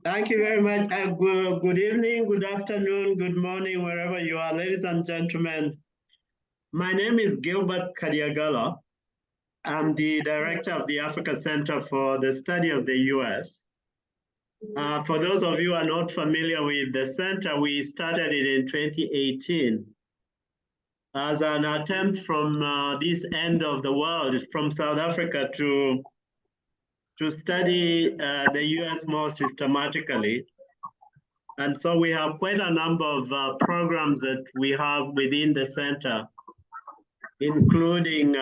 Thank you very much. Good evening, good afternoon, good morning, wherever you are, ladies and gentlemen. My name is Gilbert Kadiagala. I'm the director of the Africa Center for the Study of the US. For those of you who are not familiar with the center, we started it in 2018 as an attempt from this end of the world, from South Africa, to study the US more systematically. And so we have quite a number of programs that we have within the center, including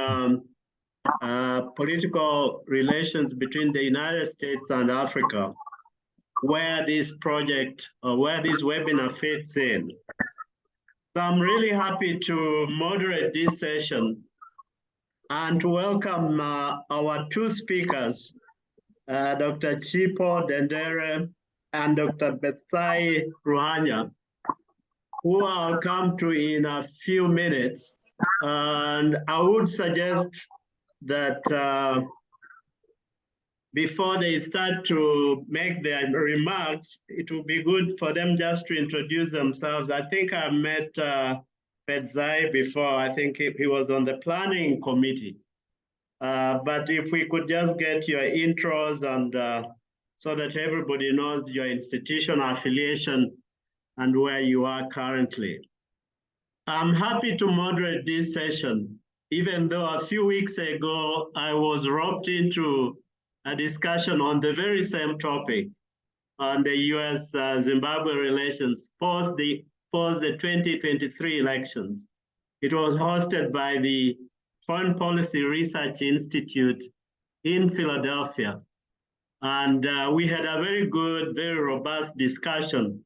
political relations between the United States and Africa, where this project, or where this webinar fits in. So I'm really happy to moderate this session and to welcome our two speakers, Dr. Chipo Dendere and Dr. Betsai Ruhanya, who I'll come to in a few minutes. And I would suggest that before they start to make their remarks, it would be good for them just to introduce themselves. I think I met Betsai before. I think he was on the planning committee. But if we could just get your intros and so that everybody knows your institutional affiliation and where you are currently. I'm happy to moderate this session, even though a few weeks ago, I was roped into a discussion on the very same topic on the US-Zimbabwe relations post the 2023 elections. It was hosted by the Foreign Policy Research Institute in Philadelphia. And we had a very good, very robust discussion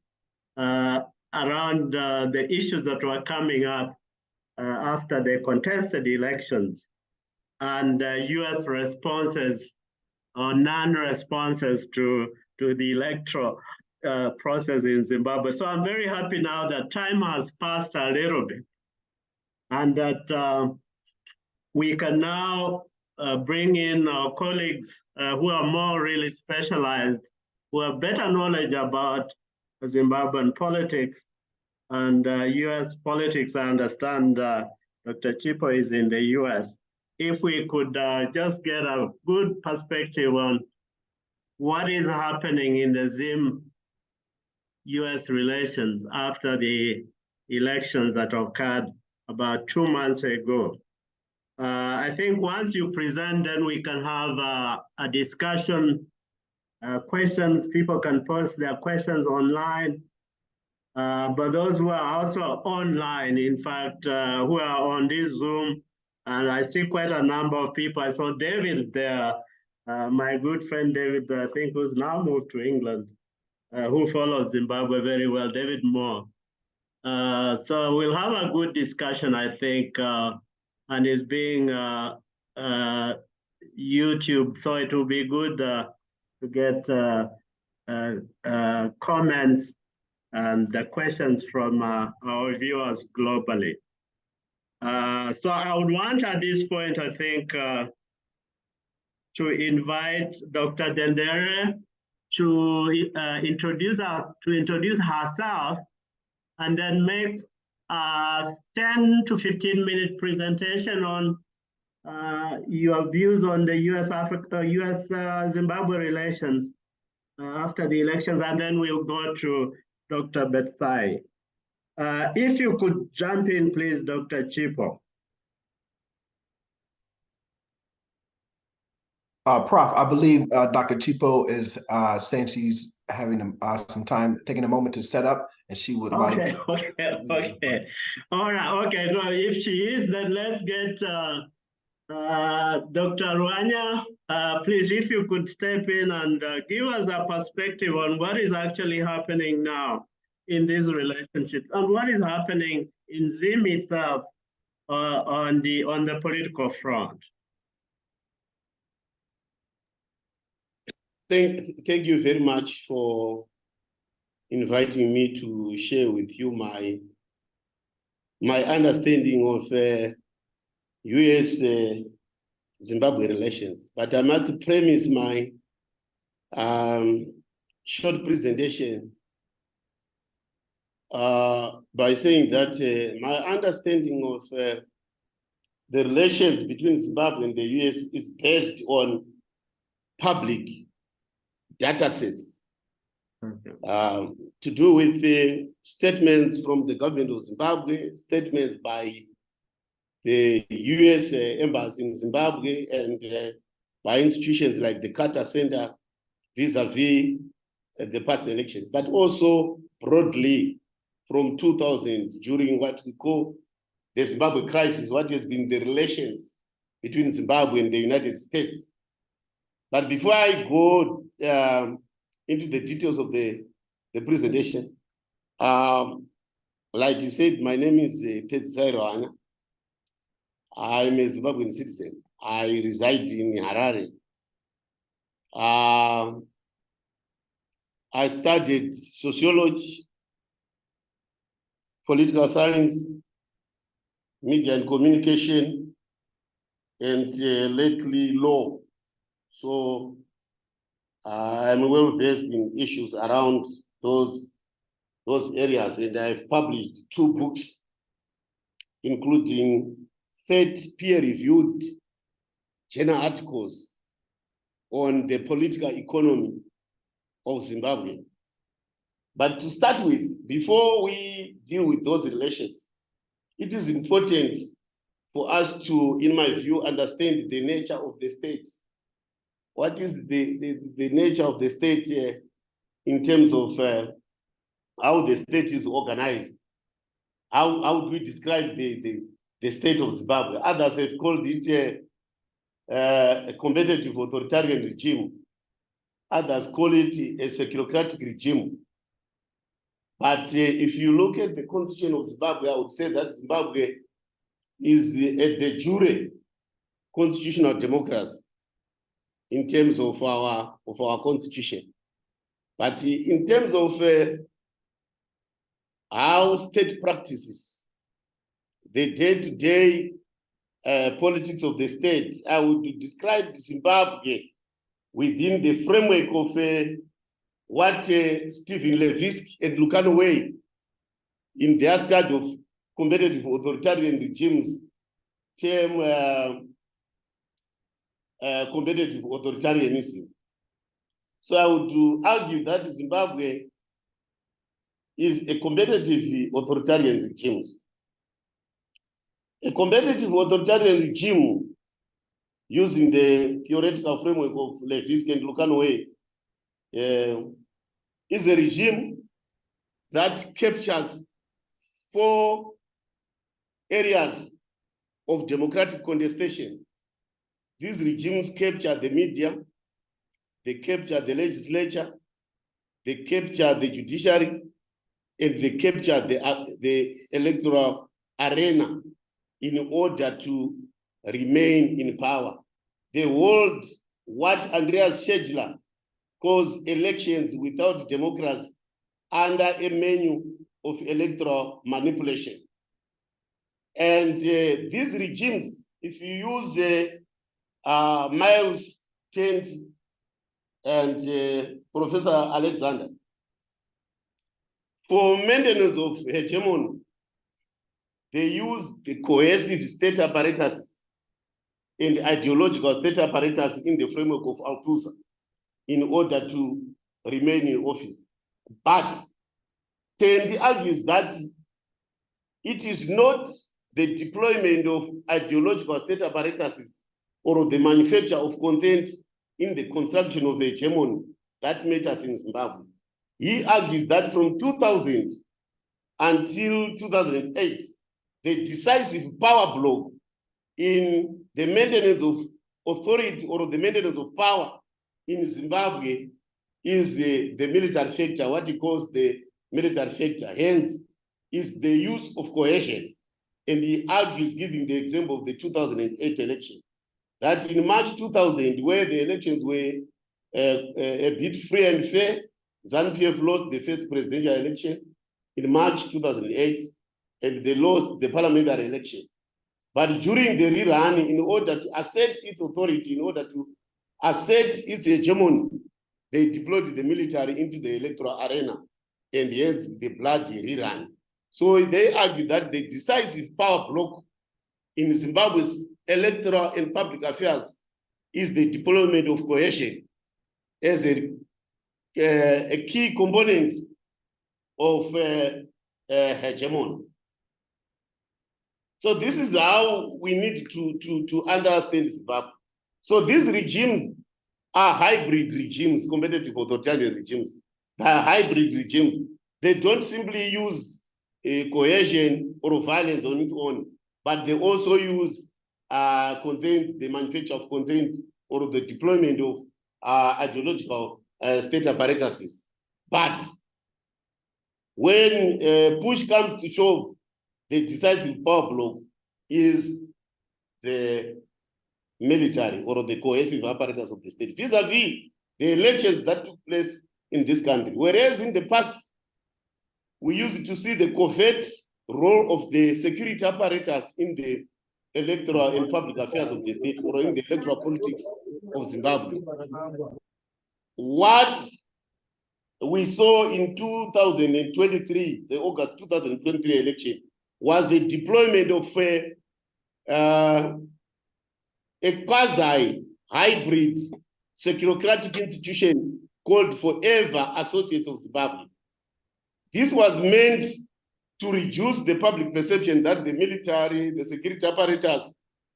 around the issues that were coming up after the contested elections and US responses or non-responses to the electoral process in Zimbabwe. So I'm very happy now that time has passed a little bit and that we can now bring in our colleagues who are more really specialized, who have better knowledge about Zimbabwean politics and US politics. I understand Dr. Chipo is in the US. If we could just get a good perspective on what is happening in the Zim-US relations after the elections that occurred about 2 months ago. I think once you present, then we can have a discussion, questions. People can post their questions online. But those who are also online, in fact, who are on this Zoom, and I see quite a number of people. I saw David there, my good friend David, I think, who's now moved to England, who follows Zimbabwe very well, David Moore. So we'll have a good discussion, I think, and it's being YouTube, so it will be good to get comments and the questions from our viewers globally. So I would want at this point, I think, to invite Dr. Dendere to introduce herself and then make a 10 to 15 minute presentation on your views on the US-Zimbabwe relations after the elections, and then we'll go to Dr. Betsai. If you could jump in, please, Dr. Chipo. Prof, I believe Dr. Chipo is saying she's having some time, taking a moment to set up, and she would like. Okay. All right. Okay. So if she is, then let's get Dr. Ruhanya. Please, if you could step in and give us a perspective on what is actually happening now in these relationships and what is happening in Zim itself on the political front. Thank you very much for inviting me to share with you my understanding of US Zimbabwe relations. But I must premise my short presentation by saying that my understanding of the relations between Zimbabwe and the US is based on public data sets to do with the statements from the government of Zimbabwe, statements by the US embassy in Zimbabwe, and by institutions like the Carter Center vis-a-vis the past elections, but also broadly from 2000 during what we call the Zimbabwe crisis, what has been the relations between Zimbabwe and the United States. But before I go into the details of the presentation, like you said, my name is Petsai. I'm a Zimbabwean citizen. I reside in Harare. I studied sociology, political science, media and communication, and lately law. So I'm well versed in issues around those areas, and I've published 2 books, including 30 peer-reviewed journal articles on the political economy of Zimbabwe. But to start with, before we deal with those relations, it is important for us to, in my view, understand the nature of the state. What is the nature of the state in terms of how the state is organized? How do we describe the state of Zimbabwe? Others have called it a competitive authoritarian regime. Others call it a securocratic regime. But if you look at the constitution of Zimbabwe, I would say that Zimbabwe is a de jure constitutional democracy in terms of our constitution. But in terms of how state practices the day-to-day politics of the state, I would describe Zimbabwe within the framework of what Stephen Levisk and Lucano Way, in their study of competitive authoritarian regimes, term competitive authoritarianism. So I would argue that Zimbabwe is a competitive authoritarian regime. A competitive authoritarian regime, using the theoretical framework of Levisk and Lucano Way, is a regime that captures 4 areas of democratic contestation. These regimes capture the media, they capture the legislature, they capture the judiciary, and they capture the electoral arena in order to remain in power. They hold what Andreas Schedler calls elections without democracy under a menu of electoral manipulation. And these regimes, if you use Miles Kent and Professor Alexander, for maintenance of hegemony, they use the cohesive state apparatus and ideological state apparatus in the framework of Althusser in order to remain in office. But Tendi argues that it is not the deployment of ideological state apparatuses or the manufacture of content in the construction of hegemony that matters in Zimbabwe. He argues that from 2000 until 2008, the decisive power block in the maintenance of authority or the maintenance of power in Zimbabwe is the military factor, what he calls the military factor. Hence, is the use of coercion. And he argues, giving the example of the 2008 election, that in March 2000, where the elections were a bit free and fair, ZANU-PF lost the first presidential election in March 2008, and they lost the parliamentary election. But during the rerun, in order to assert its authority, in order to assert its hegemony, they deployed the military into the electoral arena, and hence the bloody rerun. So they argue that the decisive power block in Zimbabwe's electoral and public affairs is the deployment of coercion as a key component of hegemony. So this is how we need to understand Zimbabwe. So these regimes are hybrid regimes, competitive authoritarian regimes. They are hybrid regimes. They don't simply use coercion or violence on its own, but they also use consent, the manufacture of consent, or the deployment of ideological state apparatuses. But when push comes to shove, the decisive power block is the military or the coercive apparatus of the state, vis-a-vis the elections that took place in this country. Whereas in the past, we used to see the covert role of the security apparatus in the electoral and public affairs of the state, or in the electoral politics of Zimbabwe. What we saw in 2023, the August 2023 election, was a deployment of a quasi-hybrid securocratic institution called Forever Associates of Zimbabwe. This was meant to reduce the public perception that the military, the security apparatus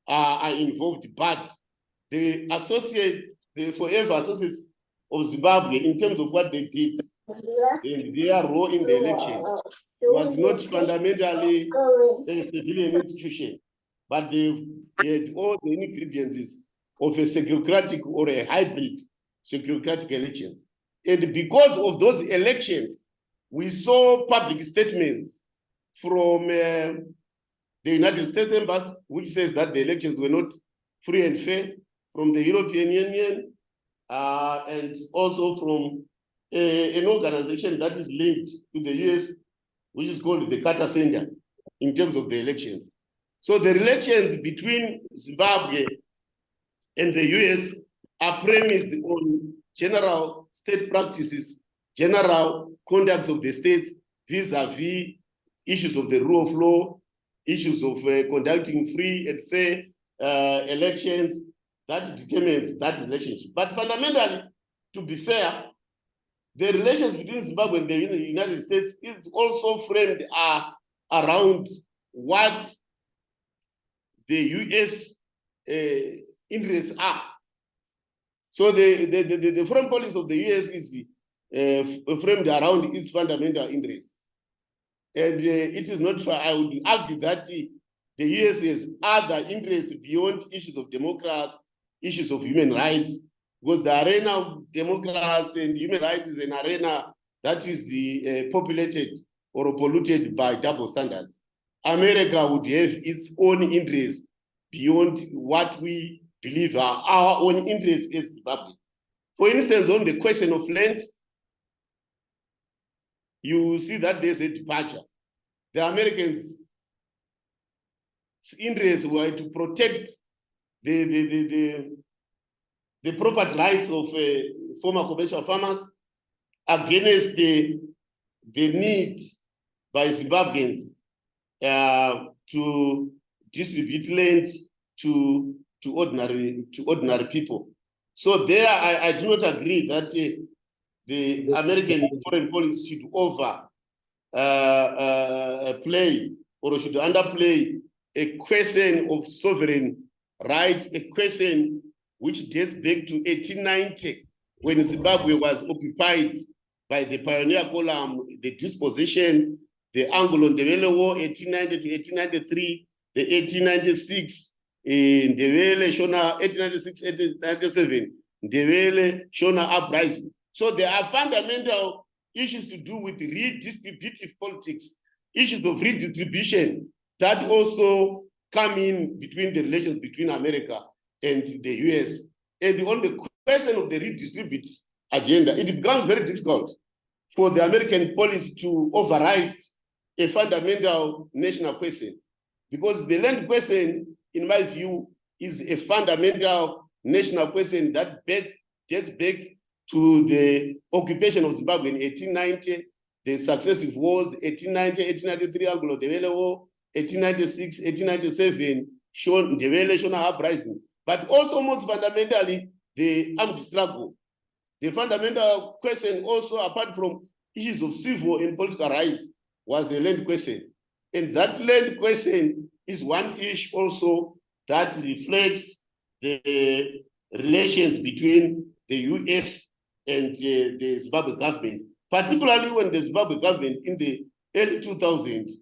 are involved, but the Forever Associates of Zimbabwe, in terms of what they did and their role in the election, was not fundamentally a civilian institution, but they had all the ingredients of a securocratic or a hybrid securocratic elections. And because of those elections, we saw public statements from the United States Embassy, which says that the elections were not free and fair, from the European Union, and also from an organization that is linked to the US, which is called the Carter Center, in terms of the elections. So the relations between Zimbabwe and the US are premised on general state practices, general conducts of the states vis-a-vis issues of the rule of law, issues of conducting free and fair elections. That determines that relationship. But fundamentally, to be fair, the relations between Zimbabwe and the United States is also framed around what the US interests are. So the foreign policy of the US is framed around its fundamental interests. And it is not fair. I would argue that the US has other interests beyond issues of democracy, issues of human rights, because the arena of democracy and human rights is an arena that is populated or polluted by double standards. America would have its own interests beyond what we believe are our own interests as Zimbabwe. For instance, on the question of land, you see that there's a departure. The Americans' interests were to protect the property rights of former commercial farmers against the need by Zimbabweans to distribute land to ordinary people. So there, I do not agree that the American foreign policy should play or should underplay a question of sovereign right, a question which dates back to 1890, when Zimbabwe was occupied by the pioneer column, the disposition, the Anglo-Ndebele War, 1890 to 1893, the 1896, Ndebele Shona, 1896, 1897, Ndebele Shona uprising. So there are fundamental issues to do with redistributive politics, issues of redistribution that also come in between the relations between America and the US. And on the question of the redistribute agenda, it becomes very difficult for the American policy to override a fundamental national question, because the land question, in my view, is a fundamental national question that dates back to the occupation of Zimbabwe in 1890, the successive wars, 1890, 1893 Anglo-Ndebele War, 1896, 1897, Ndebele Shona uprising, but also most fundamentally the armed struggle. The fundamental question also, apart from issues of civil and political rights, was a land question. And that land question is one issue also that reflects the relations between the US and the Zimbabwe government, particularly when the Zimbabwe government in the early 2000s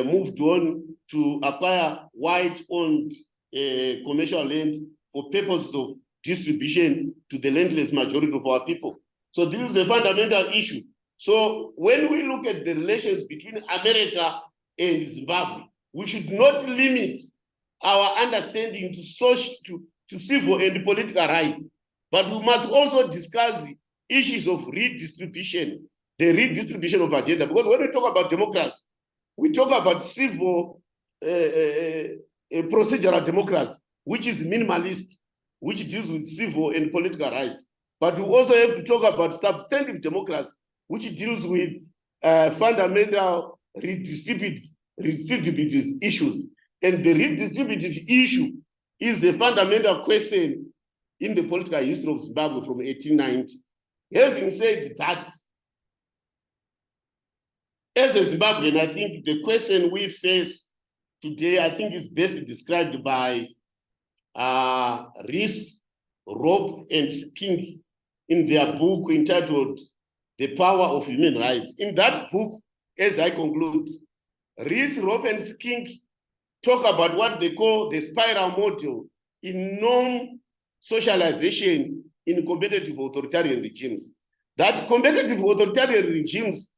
moved on to acquire white-owned commercial land for purposes of distribution to the landless majority of our people. So this is a fundamental issue. So when we look at the relations between America and Zimbabwe, we should not limit our understanding to civil and political rights, but we must also discuss issues of redistribution, the redistribution of agenda. Because when we talk about democracy, we talk about civil procedural democracy, which is minimalist, which deals with civil and political rights. But we also have to talk about substantive democracy, which deals with fundamental redistributive issues. And the redistributive issue is a fundamental question in the political history of Zimbabwe from 1890. Having said that, as a Zimbabwean, I think the question we face today, I think is best described by Rees, Robb, and King in their book entitled The Power of Human Rights. In that book, as I conclude, Rees, Robb, and King talk about what they call the spiral model in non-socialization in competitive authoritarian regimes. That competitive authoritarian regimes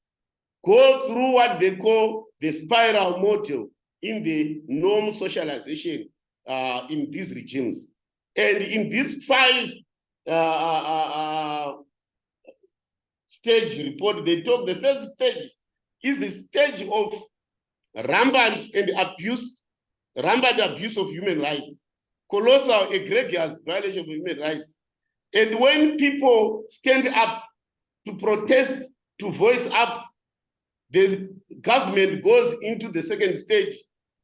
go through what they call the spiral model in the non-socialization in these regimes. And in these 5 stage report, they talk, the first stage is the stage of rampant abuse of human rights, colossal, egregious violation of human rights. And when people stand up to protest, to voice up, the government goes into the second stage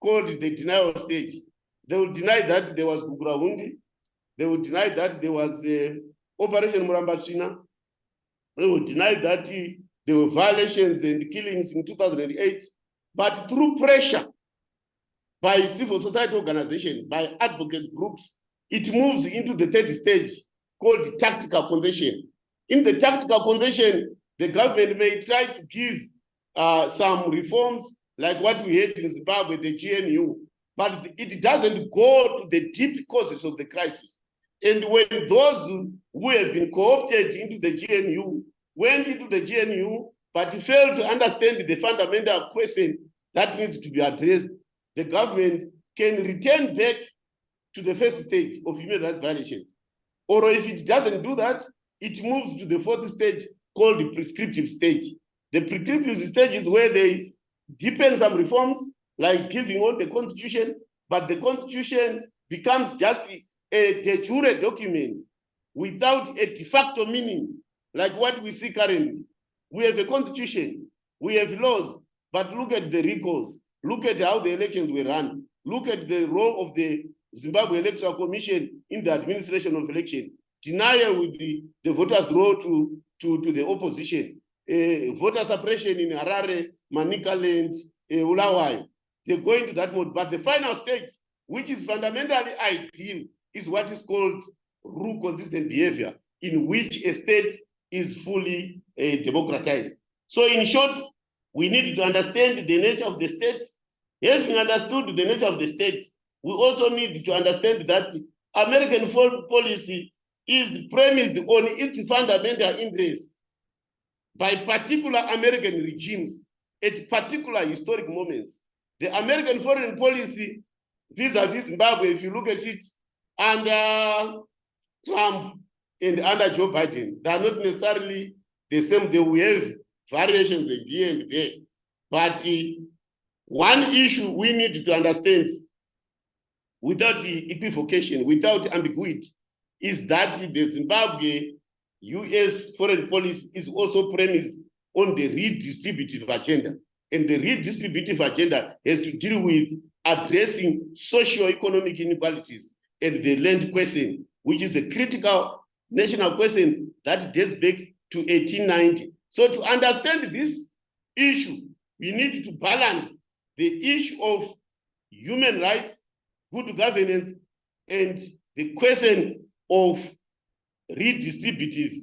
called the denial stage. They will deny that there was Gugurahundi. They will deny that there was Operation Murambachina. They will deny that there were violations and killings in 2008. But through pressure by civil society organizations, by advocate groups, it moves into the third stage called tactical concession. In the tactical concession, the government may try to give some reforms like what we had in Zimbabwe, the GNU, but it doesn't go to the deep causes of the crisis. And when those who have been co-opted into the GNU went into the GNU, but failed to understand the fundamental question that needs to be addressed, the government can return back to the first stage of human rights violations. Or if it doesn't do that, it moves to the fourth stage called the prescriptive stage. The prescriptive stage is where they deepen some reforms, like giving on the constitution, but the constitution becomes just a de jure document without a de facto meaning, like what we see currently. We have a constitution, we have laws, but look at the recalls, look at how the elections were run, look at the role of the Zimbabwe Electoral Commission in the administration of election, denial with the voters' role to the opposition, voter suppression in Harare, Manicaland, Bulawayo. They go into that mode. But the final stage, which is fundamentally ideal, is what is called rule-consistent behavior, in which a state is fully democratized. So in short, we need to understand the nature of the state. Having understood the nature of the state, we also need to understand that American foreign policy is premised on its fundamental interests by particular American regimes at particular historic moments. The American foreign policy vis-a-vis Zimbabwe, if you look at it, under Trump and under Joe Biden, they are not necessarily the same. They will have variations here and there. But one issue we need to understand without equivocation, without ambiguity, is that the Zimbabwe US foreign policy is also premised on the redistributive agenda. And the redistributive agenda has to deal with addressing socio-economic inequalities and the land question, which is a critical national question that dates back to 1890. So to understand this issue, we need to balance the issue of human rights, good governance, and the question of redistributive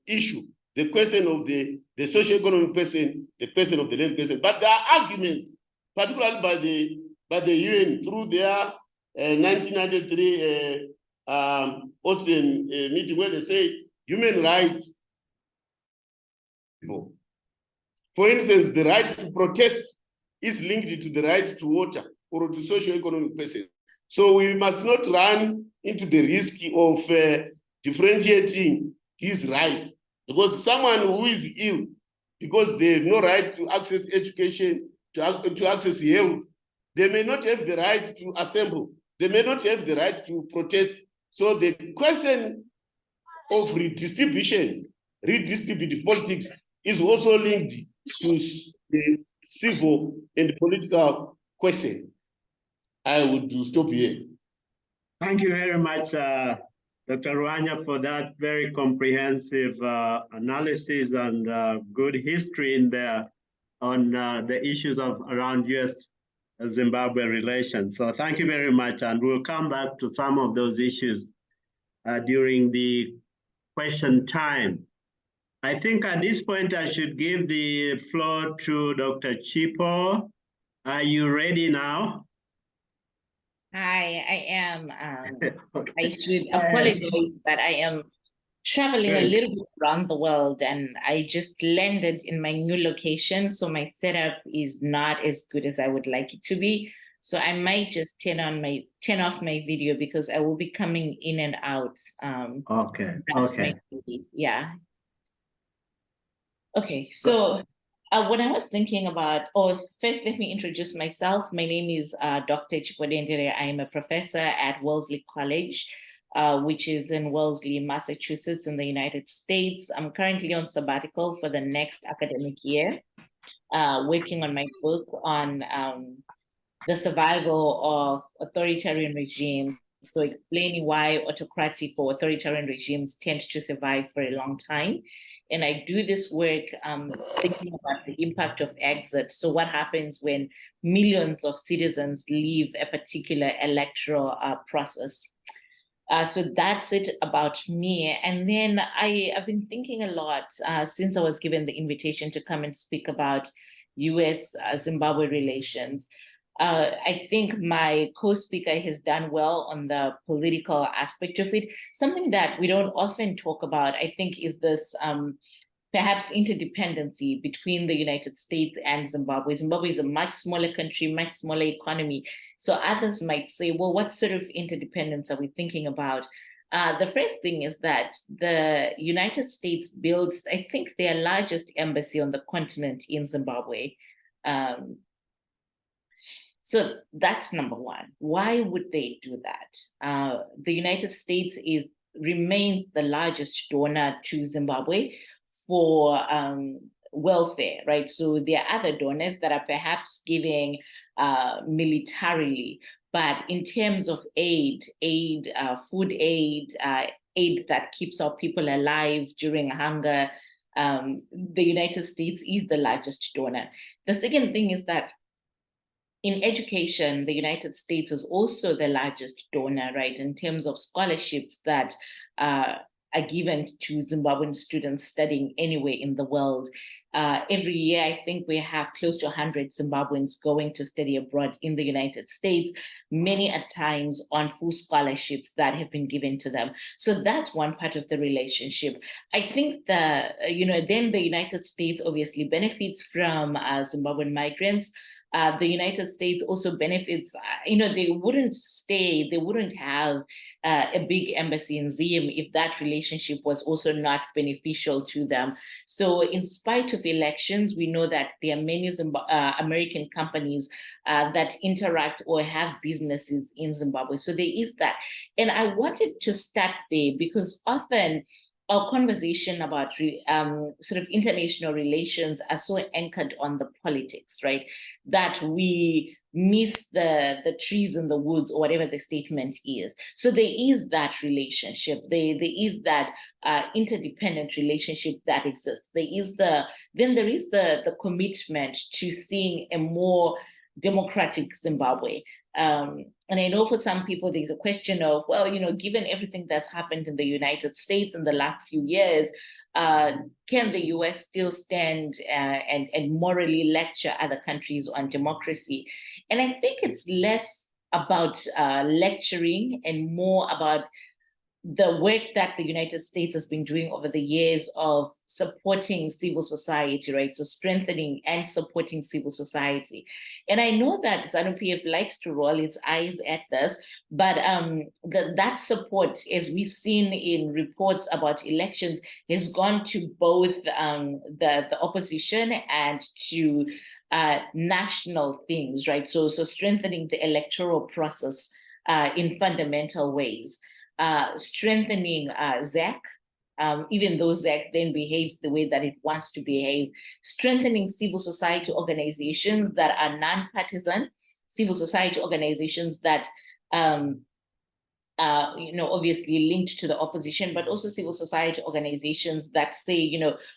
issue, the question of the socio-economic question, the question of the land question. But there are arguments, particularly by the UN through their 1993 Austrian meeting, where they say human rights. For instance, the right to protest is linked to the right to water or to socio-economic person. So we must not run into the risk of differentiating these rights, because someone who is ill, because they have no right to access education, to access health, they may not have the right to assemble, they may not have the right to protest. So the question of redistributive politics is also linked to the civil and political question. I would stop here. Thank you very much, Dr. Ruanya, for that very comprehensive analysis and good history in there on the issues of around US-Zimbabwe relations. So thank you very much, and we'll come back to some of those issues during the question time. I think at this point I should give the floor to Dr. Chipo. Are you ready now? Hi, I am. Okay. I should apologize that I am traveling a little bit around the world, and I just landed in my new location, so my setup is not as good as I would like it to be. So I might just turn off my video because I will be coming in and out. Okay. Yeah. Okay, so when I was thinking about, first let me introduce myself. My name is Dr. Chipodendere. I am a professor at Wellesley College, which is in Wellesley, Massachusetts in the United States. I'm currently on sabbatical for the next academic year, working on my book on the survival of authoritarian regimes. So explaining why autocratic or authoritarian regimes tend to survive for a long time. And I do this work thinking about the impact of exit. So what happens when millions of citizens leave a particular electoral process? So that's it about me. And then I've been thinking a lot since I was given the invitation to come and speak about US-Zimbabwe relations. I think my co-speaker has done well on the political aspect of it. Something that we don't often talk about, I think, is this perhaps interdependency between the United States and Zimbabwe. Zimbabwe is a much smaller country, much smaller economy. So others might say, well, what sort of interdependence are we thinking about? The first thing is that the United States builds, I think, their largest embassy on the continent in Zimbabwe. So that's number one. Why would they do that? The United States remains the largest donor to Zimbabwe for welfare, right? So there are other donors that are perhaps giving militarily, but in terms of aid, food aid, aid that keeps our people alive during hunger, the United States is the largest donor. The second thing is that in education, the United States is also the largest donor, right, in terms of scholarships that are given to Zimbabwean students studying anywhere in the world. Every year, I think we have close to 100 Zimbabweans going to study abroad in the United States, many at times on full scholarships that have been given to them. So that's one part of the relationship. I think then the United States obviously benefits from Zimbabwean migrants. the United States also benefits. They wouldn't have a big embassy in Zim if that relationship was also not beneficial to them. So in spite of elections, we know that there are many American companies that interact or have businesses in Zimbabwe. So there is that. And I wanted to start there because often our conversation about sort of international relations are so anchored on the politics, right? That we miss the trees in the woods, or whatever the statement is. So there is that relationship. There is that interdependent relationship that exists. Then there is the commitment to seeing a more democratic Zimbabwe. And I know for some people, there's a question of, well, given everything that's happened in the United States in the last few years, can the US still stand and morally lecture other countries on democracy? And I think it's less about lecturing and more about the work that the United States has been doing over the years of supporting civil society, right? So strengthening and supporting civil society. And I know that ZANU-PF likes to roll its eyes at this, but that support, as we've seen in reports about elections, has gone to both the opposition and to national things, right? So strengthening the electoral process in fundamental ways. Strengthening ZAC, even though ZAC then behaves the way that it wants to behave, strengthening civil society organizations that are non-partisan, civil society organizations that obviously linked to the opposition, but also civil society organizations that say,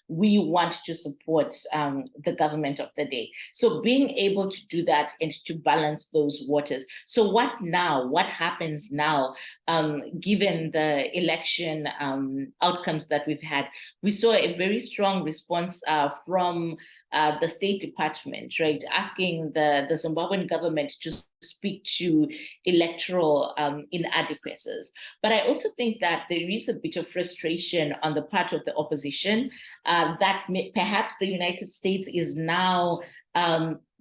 we want to support the government of the day. So being able to do that and to balance those waters. So what now? What happens now, given the election outcomes that we've had? We saw a very strong response from the State Department, right, asking the Zimbabwean government to speak to electoral inadequacies. But I also think that there is a bit of frustration on the part of the opposition that perhaps the United States is now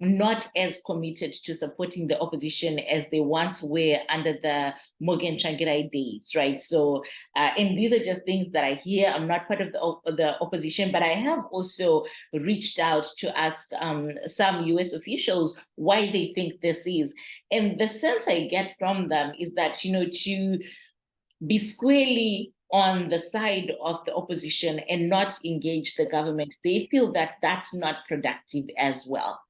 not as committed to supporting the opposition as they once were under the Morgan Tsvangirai days, right? So, and these are just things that I hear. I'm not part of the opposition, but I have also reached out to ask some US officials why they think this is. And the sense I get from them is that, to be squarely on the side of the opposition and not engage the government, they feel that that's not productive as well.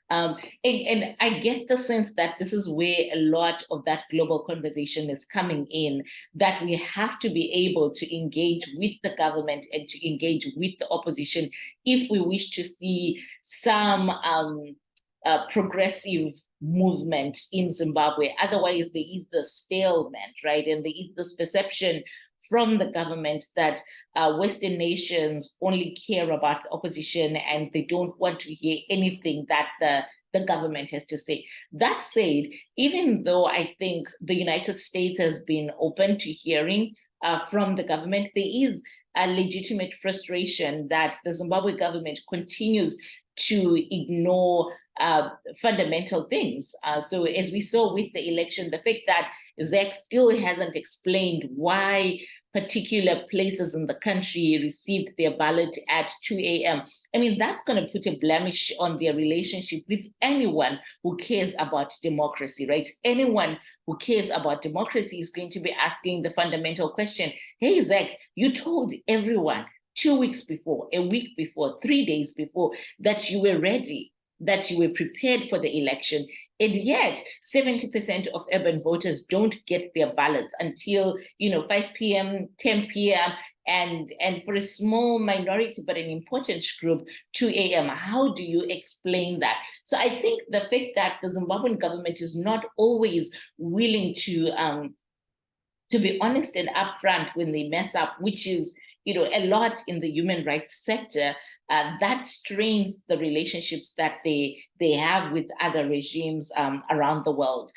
And I get the sense that this is where a lot of that global conversation is coming in, that we have to be able to engage with the government and to engage with the opposition if we wish to see some progressive movement in Zimbabwe. Otherwise, there is the stalemate, right? And there is this perception from the government that Western nations only care about the opposition and they don't want to hear anything that the government has to say. That said, even though I think the United States has been open to hearing from the government, there is a legitimate frustration that the Zimbabwe government continues to ignore fundamental things. So as we saw with the election, the fact that ZAC still hasn't explained why particular places in the country received their ballot at 2 a.m. I mean, that's going to put a blemish on their relationship with anyone who cares about democracy, right? Anyone who cares about democracy is going to be asking the fundamental question, hey, ZAC, you told everyone 2 weeks before, a week before, 3 days before, that you were ready, that you were prepared for the election. And yet 70% of urban voters don't get their ballots until 5 p.m., 10 p.m., and for a small minority, but an important group, 2 a.m. How do you explain that? So I think the fact that the Zimbabwean government is not always willing to be honest and upfront when they mess up, which is a lot in the human rights sector, that strains the relationships that they have with other regimes around the world.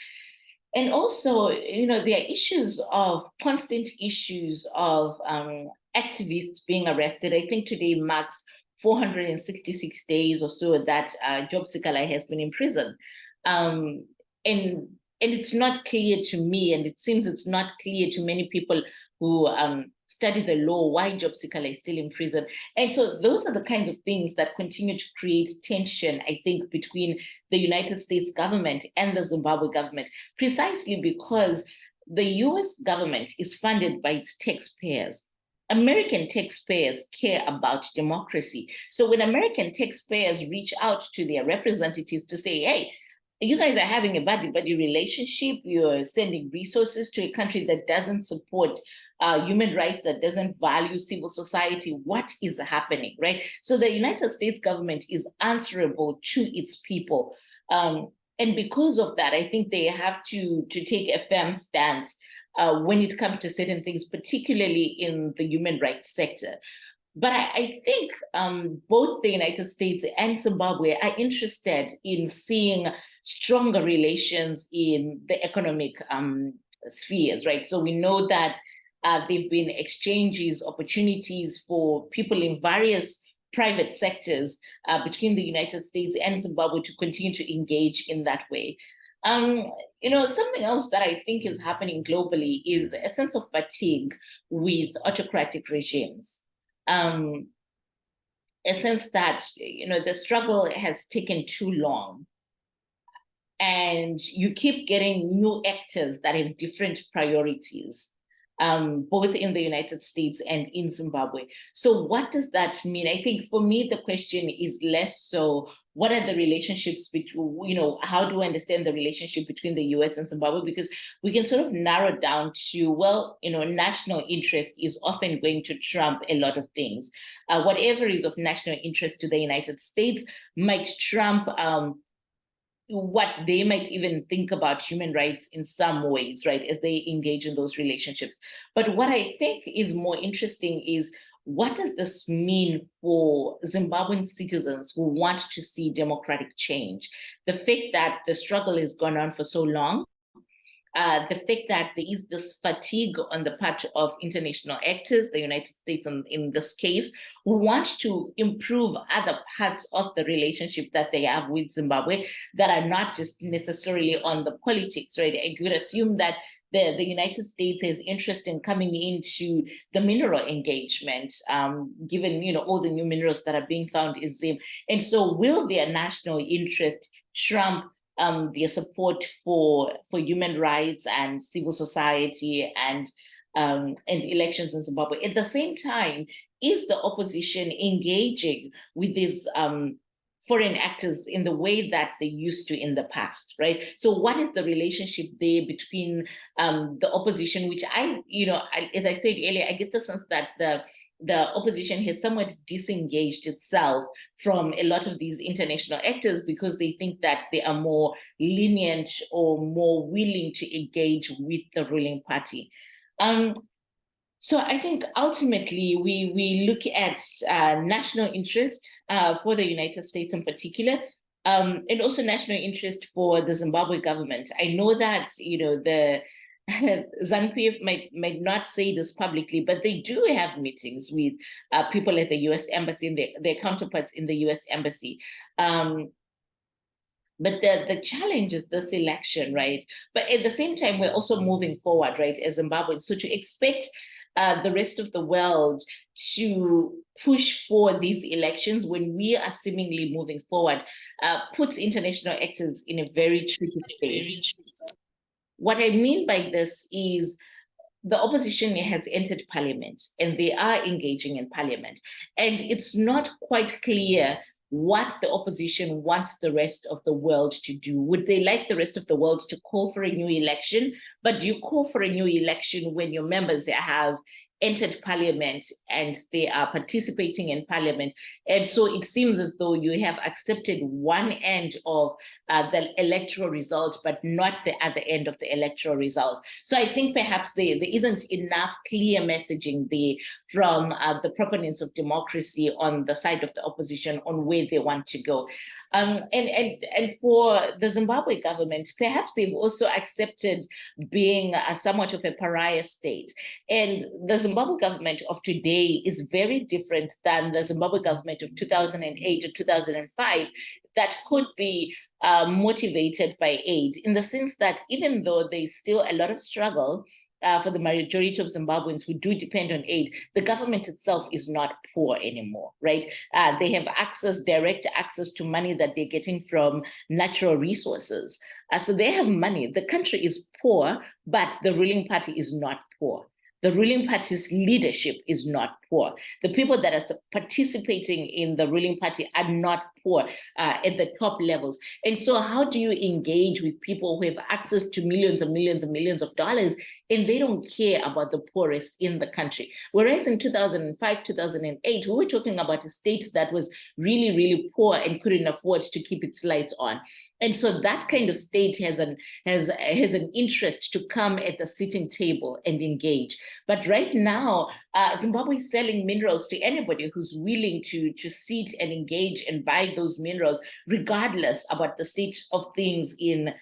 And also, there are issues of constant issues of activists being arrested. I think today marks 466 days or so that Job Sikala has been in prison. And it's not clear to me, and it seems it's not clear to many people who study the law, why Job Sikala is still in prison. And so those are the kinds of things that continue to create tension, I think, between the United States government and the Zimbabwe government, precisely because the US government is funded by its taxpayers. American taxpayers care about democracy. So when American taxpayers reach out to their representatives to say, hey, you guys are having a buddy-buddy relationship, you're sending resources to a country that doesn't support human rights, that doesn't value civil society, what is happening, right? So the United States government is answerable to its people. And because of that, I think they have to take a firm stance when it comes to certain things, particularly in the human rights sector. But I think both the United States and Zimbabwe are interested in seeing stronger relations in the economic spheres, right? So we know that there've been exchanges, opportunities for people in various private sectors between the United States and Zimbabwe to continue to engage in that way. Something else that I think is happening globally is a sense of fatigue with autocratic regimes. A sense that, the struggle has taken too long. And you keep getting new actors that have different priorities, both in the United States and in Zimbabwe. So what does that mean? I think for me, the question is less so, what are the relationships between, how do I understand the relationship between the US and Zimbabwe? Because we can sort of narrow down to, well, national interest is often going to trump a lot of things. Whatever is of national interest to the United States might trump what they might even think about human rights in some ways, right, as they engage in those relationships. But what I think is more interesting is, what does this mean for Zimbabwean citizens who want to see democratic change? The fact that the struggle has gone on for so long, the fact that there is this fatigue on the part of international actors, the United States in this case, who want to improve other parts of the relationship that they have with Zimbabwe that are not just necessarily on the politics, right? I could assume that the United States has interest in coming into the mineral engagement, given all the new minerals that are being found in Zim. And so will their national interest trump their support for human rights and civil society and elections in Zimbabwe? At the same time, is the opposition engaging with these foreign actors in the way that they used to in the past, right? So what is the relationship there between the opposition, which as I said earlier, I get the sense that the opposition has somewhat disengaged itself from a lot of these international actors because they think that they are more lenient or more willing to engage with the ruling party. So I think ultimately we look at national interest for the United States in particular, and also national interest for the Zimbabwe government. I know that the ZANU-PF might not say this publicly, but they do have meetings with people at the US Embassy and their counterparts in the US Embassy. But the challenge is this election, right? But at the same time, we're also moving forward, right, as Zimbabweans. So to expect the rest of the world to push for these elections when we are seemingly moving forward puts international actors in a very tricky space. What I mean by this is the opposition has entered parliament and they are engaging in parliament. And it's not quite clear what the opposition wants the rest of the world to do. Would they like the rest of the world to call for a new election? But do you call for a new election when your members have entered parliament and they are participating in parliament? And so it seems as though you have accepted one end of the electoral result, but not the other end of the electoral result. So I think perhaps there isn't enough clear messaging there from the proponents of democracy on the side of the opposition on where they want to go. And for the Zimbabwe government, perhaps they've also accepted being somewhat of a pariah state. And the Zimbabwe government of today is very different than the Zimbabwe government of 2008 or 2005 that could be motivated by aid, in the sense that even though there's still a lot of struggle for the majority of Zimbabweans who do depend on aid, the government itself is not poor anymore, right? They have direct access to money that they're getting from natural resources. So they have money. The country is poor, but the ruling party is not poor. The ruling party's leadership is not poor. The people that are participating in the ruling party are not poor at the top levels. And so how do you engage with people who have access to millions and millions and millions of dollars and they don't care about the poorest in the country? Whereas in 2005, 2008, we were talking about a state that was really, really poor and couldn't afford to keep its lights on. And so that kind of state has an interest to come at the sitting table and engage. But right now, Zimbabwe is selling minerals to anybody who's willing to sit and engage and buy those minerals, regardless about the state of things in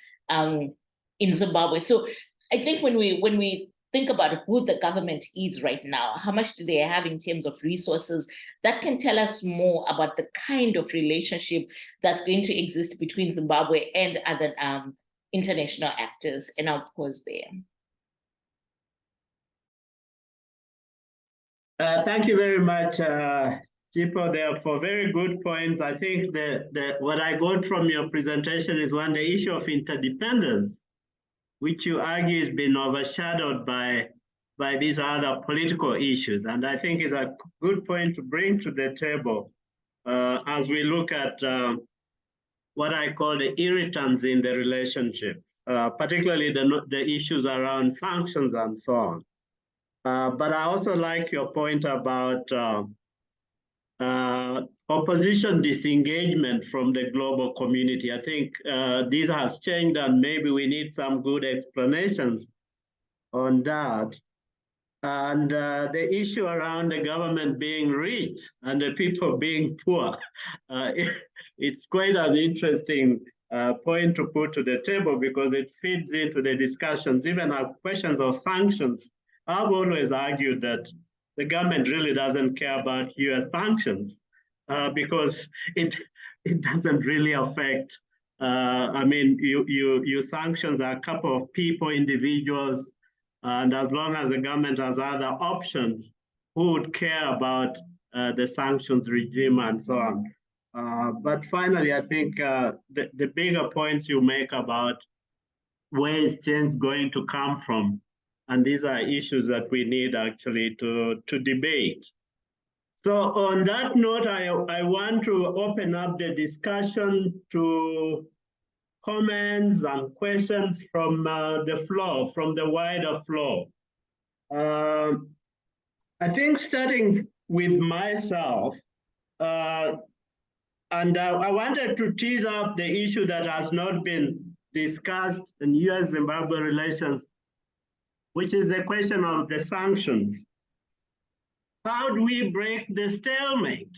Zimbabwe. So I think when we think about who the government is right now, how much do they have in terms of resources, that can tell us more about the kind of relationship that's going to exist between Zimbabwe and other international actors. And I'll pause there. Thank you very much, Chipo, there for very good points. I think what I got from your presentation is one, the issue of interdependence, which you argue has been overshadowed by these other political issues. And I think is a good point to bring to the table as we look at what I call the irritants in the relationships, particularly the issues around sanctions and so on. But I also like your point about opposition disengagement from the global community. I think this has changed and maybe we need some good explanations on that. And the issue around the government being rich and the people being poor, it's quite an interesting point to put to the table because it feeds into the discussions, even our questions of sanctions. I've always argued that the government really doesn't care about US sanctions because it doesn't really affect, I mean, you sanctions a couple of people, individuals, and as long as the government has other options, who would care about the sanctions regime and so on. But finally, I think the bigger points you make about where is change going to come from, and these are issues that we need actually to debate. So on that note, I want to open up the discussion to comments and questions from the floor, from the wider floor. I think starting with myself, and I wanted to tease up the issue that has not been discussed in US-Zimbabwe relations, which is the question of the sanctions. How do we break the stalemate?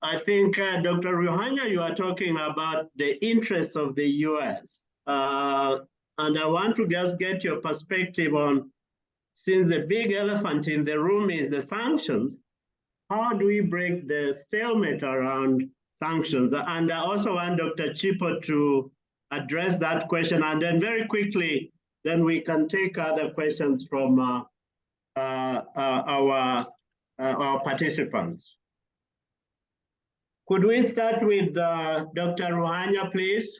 I think, Dr. Ruhanya, you are talking about the interests of the US. And I want to just get your perspective on, since the big elephant in the room is the sanctions, how do we break the stalemate around sanctions? And I also want Dr. Chipo to address that question. And then very quickly, then we can take other questions from our participants. Could we start with Dr. Ruhanya, please?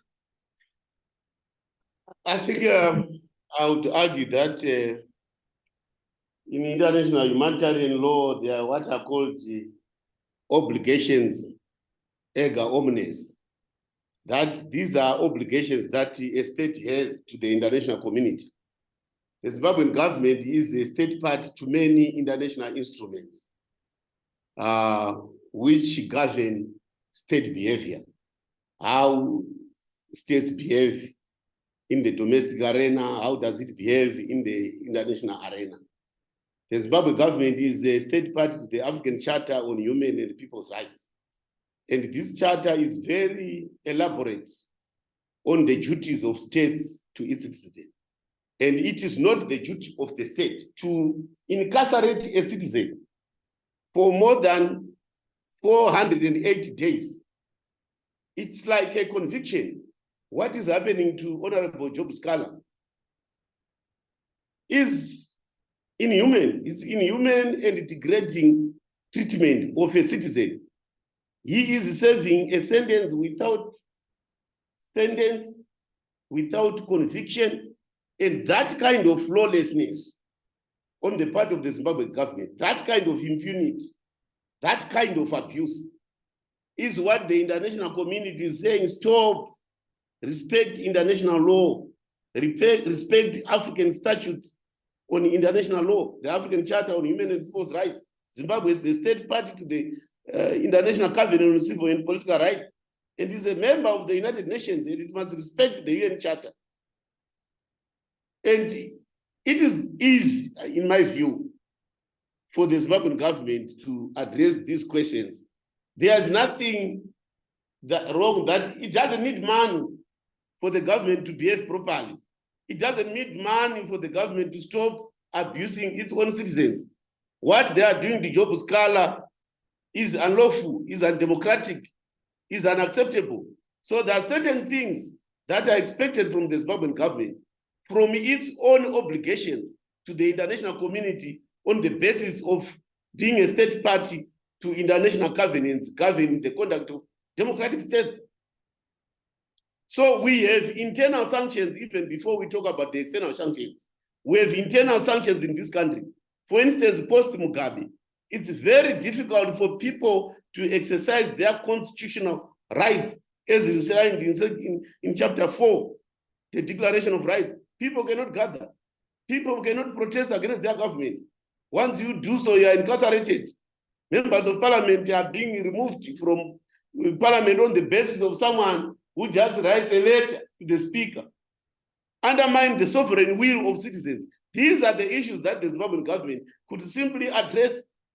I think I would argue that in international humanitarian law, there are what are called obligations, erga omnes. That these are obligations that a state has to the international community. The Zimbabwean government is a state party to many international instruments which govern state behavior, how states behave in the domestic arena, how does it behave in the international arena. The Zimbabwe government is a state party to the African Charter on Human and People's Rights. And this charter is very elaborate on the duties of states to its citizens. And it is not the duty of the state to incarcerate a citizen for more than 480 days. It's like a conviction. What is happening to Honorable Job Scala is inhuman. It's inhuman and degrading treatment of a citizen. He is serving a sentence without conviction, and that kind of lawlessness on the part of the Zimbabwe government, that kind of impunity, that kind of abuse is what the international community is saying. Stop, respect international law, respect African statutes on international law, the African Charter on Human and People's Rights. Zimbabwe is the state party to the International Covenant on Civil and Political Rights, and is a member of the United Nations, and it must respect the UN Charter. And it is easy, in my view, for the Zimbabwean government to address these questions. There's nothing wrong that it doesn't need money for the government to behave properly. It doesn't need money for the government to stop abusing its own citizens. What they are doing to Job Scala is unlawful, is undemocratic, is unacceptable. So there are certain things that are expected from the Zimbabwean government from its own obligations to the international community on the basis of being a state party to international covenants governing the conduct of democratic states. So we have internal sanctions even before we talk about the external sanctions. We have internal sanctions in this country. For instance, post-Mugabe, it's very difficult for people to exercise their constitutional rights as is enshrined in chapter 4, the Declaration of Rights. People cannot gather. People cannot protest against their government. Once you do so, you are incarcerated. Members of parliament are being removed from parliament on the basis of someone who just writes a letter to the speaker. Undermine the sovereign will of citizens. These are the issues that the Zimbabwean government could simply address,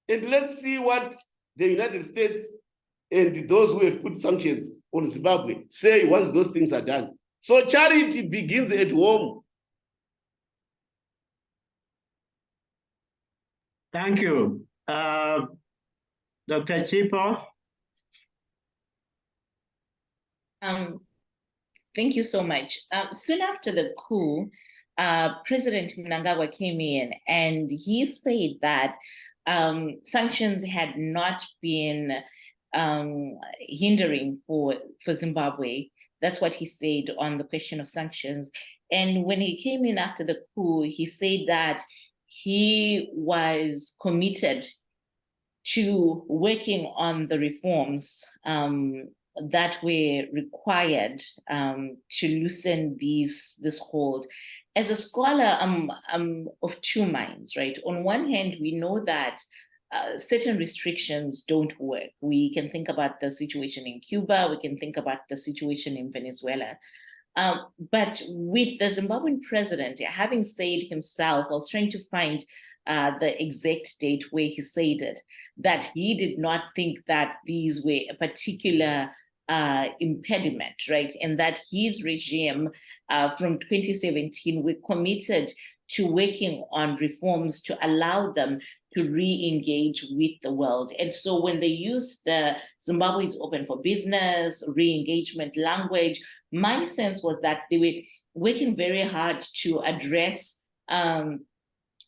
and let's see what the United States and those who have put sanctions on Zimbabwe say once those things are done. So charity begins at home. Thank you. Dr. Chipo. Thank you so much. Soon after the coup, President Mnangagwa came in and he said that sanctions had not been hindering for Zimbabwe. That's what he said on the question of sanctions. And when he came in after the coup, he said that he was committed to working on the reforms that were required to loosen this hold. As a scholar, I'm of two minds, right? On one hand, we know that certain restrictions don't work. We can think about the situation in Cuba, we can think about the situation in Venezuela. But with the Zimbabwean president having said himself, I was trying to find the exact date where he said it, that he did not think that these were a particular impediment, right? And that his regime from 2017 were committed to working on reforms to allow them to re-engage with the world. And so when they used the Zimbabwe is open for business, re-engagement language, my sense was that they were working very hard to address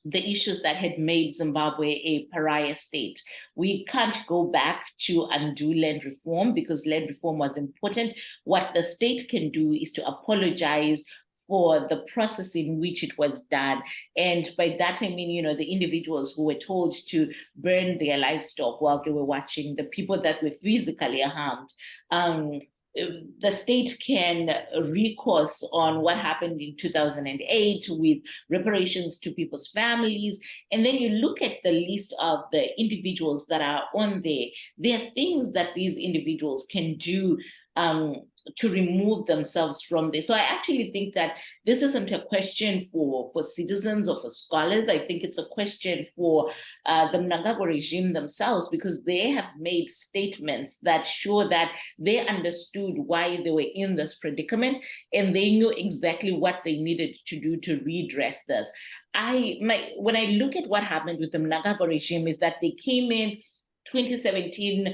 the issues that had made Zimbabwe a pariah state. We can't go back to undo land reform because land reform was important. What the state can do is to apologize for the process in which it was done. And by that, I mean, the individuals who were told to burn their livestock while they were watching, the people that were physically harmed. The state can recourse on what happened in 2008 with reparations to people's families. And then you look at the list of the individuals that are on there. There are things that these individuals can do to remove themselves from this. So I actually think that this isn't a question for citizens or for scholars. I think it's a question for the Mnangagwa regime themselves, because they have made statements that show that they understood why they were in this predicament, and they knew exactly what they needed to do to redress this. When I look at what happened with the Mnangagwa regime, is that they came in 2017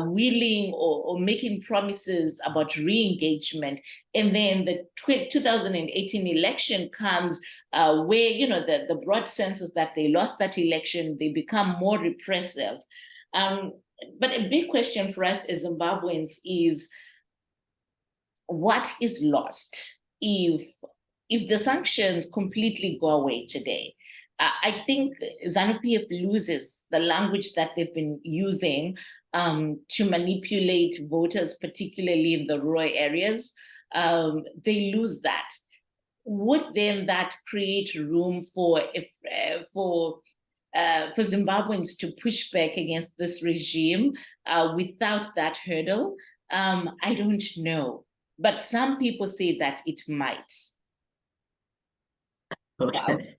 willing or making promises about re-engagement, and then the 2018 election comes where, you know, the broad sense is that they lost that election, they become more repressive. But a big question for us as Zimbabweans is, what is lost if the sanctions completely go away today? I think ZANU-PF loses the language that they've been using to manipulate voters, particularly in the rural areas. They lose that. Would then that create room for Zimbabweans to push back against this regime without that hurdle? I don't know, but some people say that it might. Okay.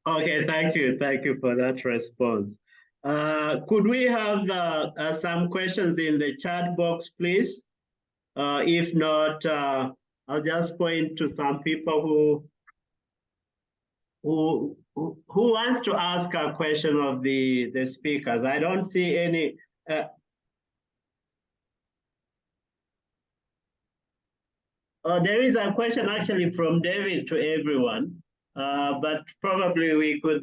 Okay, thank you for that response. Could we have some questions in the chat box, please? If not, I'll just point to some people who wants to ask a question of the speakers. I don't see any. There is a question actually from David to everyone. But probably we could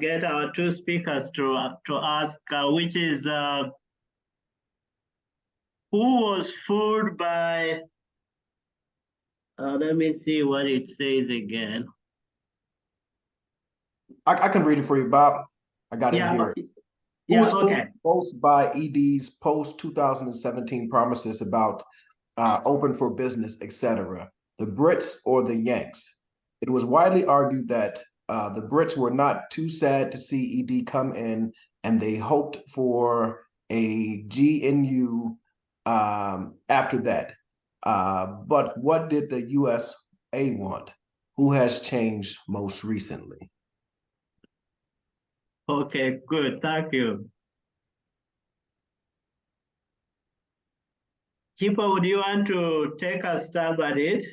get our two speakers to ask, which is who was fooled by? Let me see what it says again. I can read it for you, Bob. I got it here. Who was fooled most by ED's post-2017 promises about open for business, etc.? The Brits or the Yanks? It was widely argued that the Brits were not too sad to see ED come in, and they hoped for a GNU after that. But what did the USA want? Who has changed most recently? Okay, good. Thank you. Chipo, would you want to take a stab at it?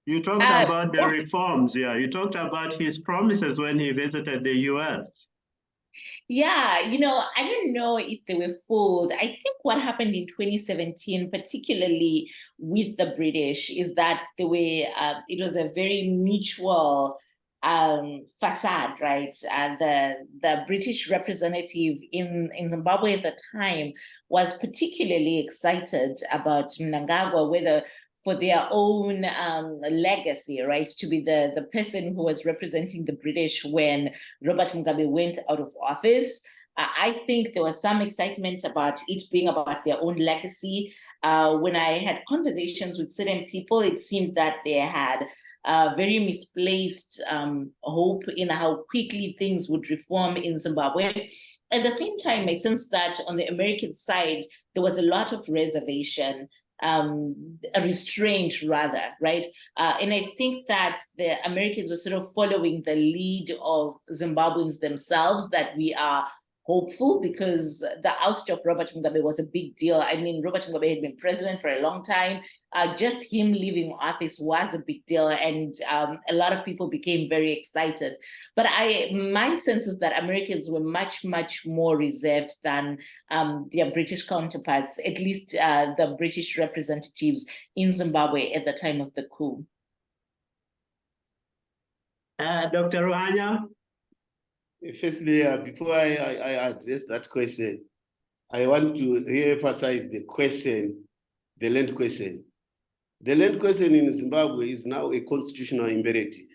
You talked about the reforms, yeah. You talked about his promises when he visited the US. Yeah, you know, I don't know if they were fooled. I think what happened in 2017, particularly with the British, is that they were, it was a very mutual facade, right? The British representative in Zimbabwe at the time was particularly excited about Mnangagwa, whether for their own legacy, right? To be the person who was representing the British when Robert Mugabe went out of office. I think there was some excitement about it being about their own legacy. When I had conversations with certain people, it seemed that they had very misplaced hope in how quickly things would reform in Zimbabwe. At the same time, I sensed that on the American side, there was a lot of reservation, a restraint rather, right? And I think that the Americans were sort of following the lead of Zimbabweans themselves, that we are hopeful, because the oust of Robert Mugabe was a big deal. I mean, Robert Mugabe had been president for a long time. Just him leaving office was a big deal, and a lot of people became very excited. But my sense is that Americans were much, much more reserved than their British counterparts, at least the British representatives in Zimbabwe at the time of the coup. Dr. Ruhanya? Firstly, before I address that question, I want to re-emphasize the question, the land question. The land question in Zimbabwe is now a constitutional imperative.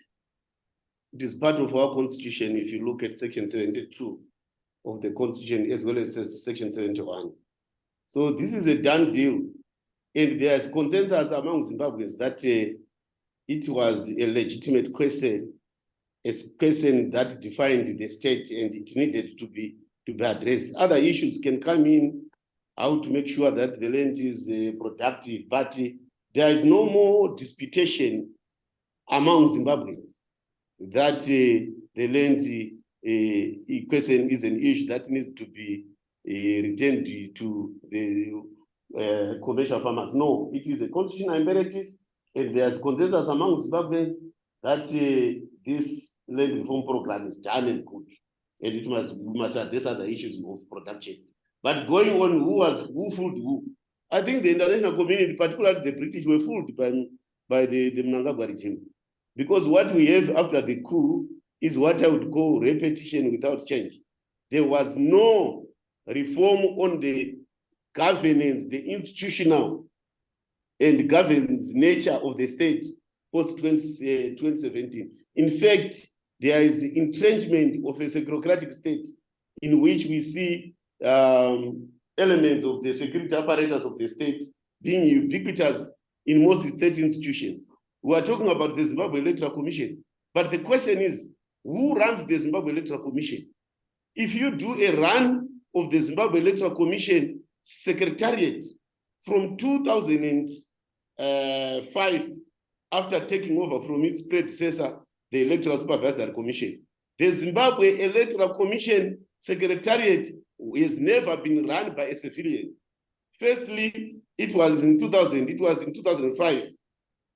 It is part of our constitution if you look at Section 72 of the constitution as well as Section 71. So this is a done deal. And there's consensus among Zimbabweans that it was a legitimate question, a question that defined the state, and it needed to be addressed. Other issues can come in how to make sure that the land is productive, but there is no more disputation among Zimbabweans that the land question is an issue that needs to be returned to the commercial farmers. No, it is a constitutional imperative, and there's consensus among Zimbabweans that this land reform program is done and good, and we must address other issues of production. But going on, who fooled who? I think the international community, particularly the British, were fooled by the Mnangagwa regime. Because what we have after the coup is what I would call repetition without change. There was no reform on the governance, the institutional and governance nature of the state post-2017. In fact, there is entrenchment of a securocratic state in which we see elements of the security apparatus of the state being ubiquitous in most state institutions. We are talking about the Zimbabwe Electoral Commission, but the question is, who runs the Zimbabwe Electoral Commission? If you do a run of the Zimbabwe Electoral Commission Secretariat from 2005, after taking over from its predecessor, the Electoral Supervisory Commission, the Zimbabwe Electoral Commission Secretariat has never been run by a civilian. Firstly, it was in 2005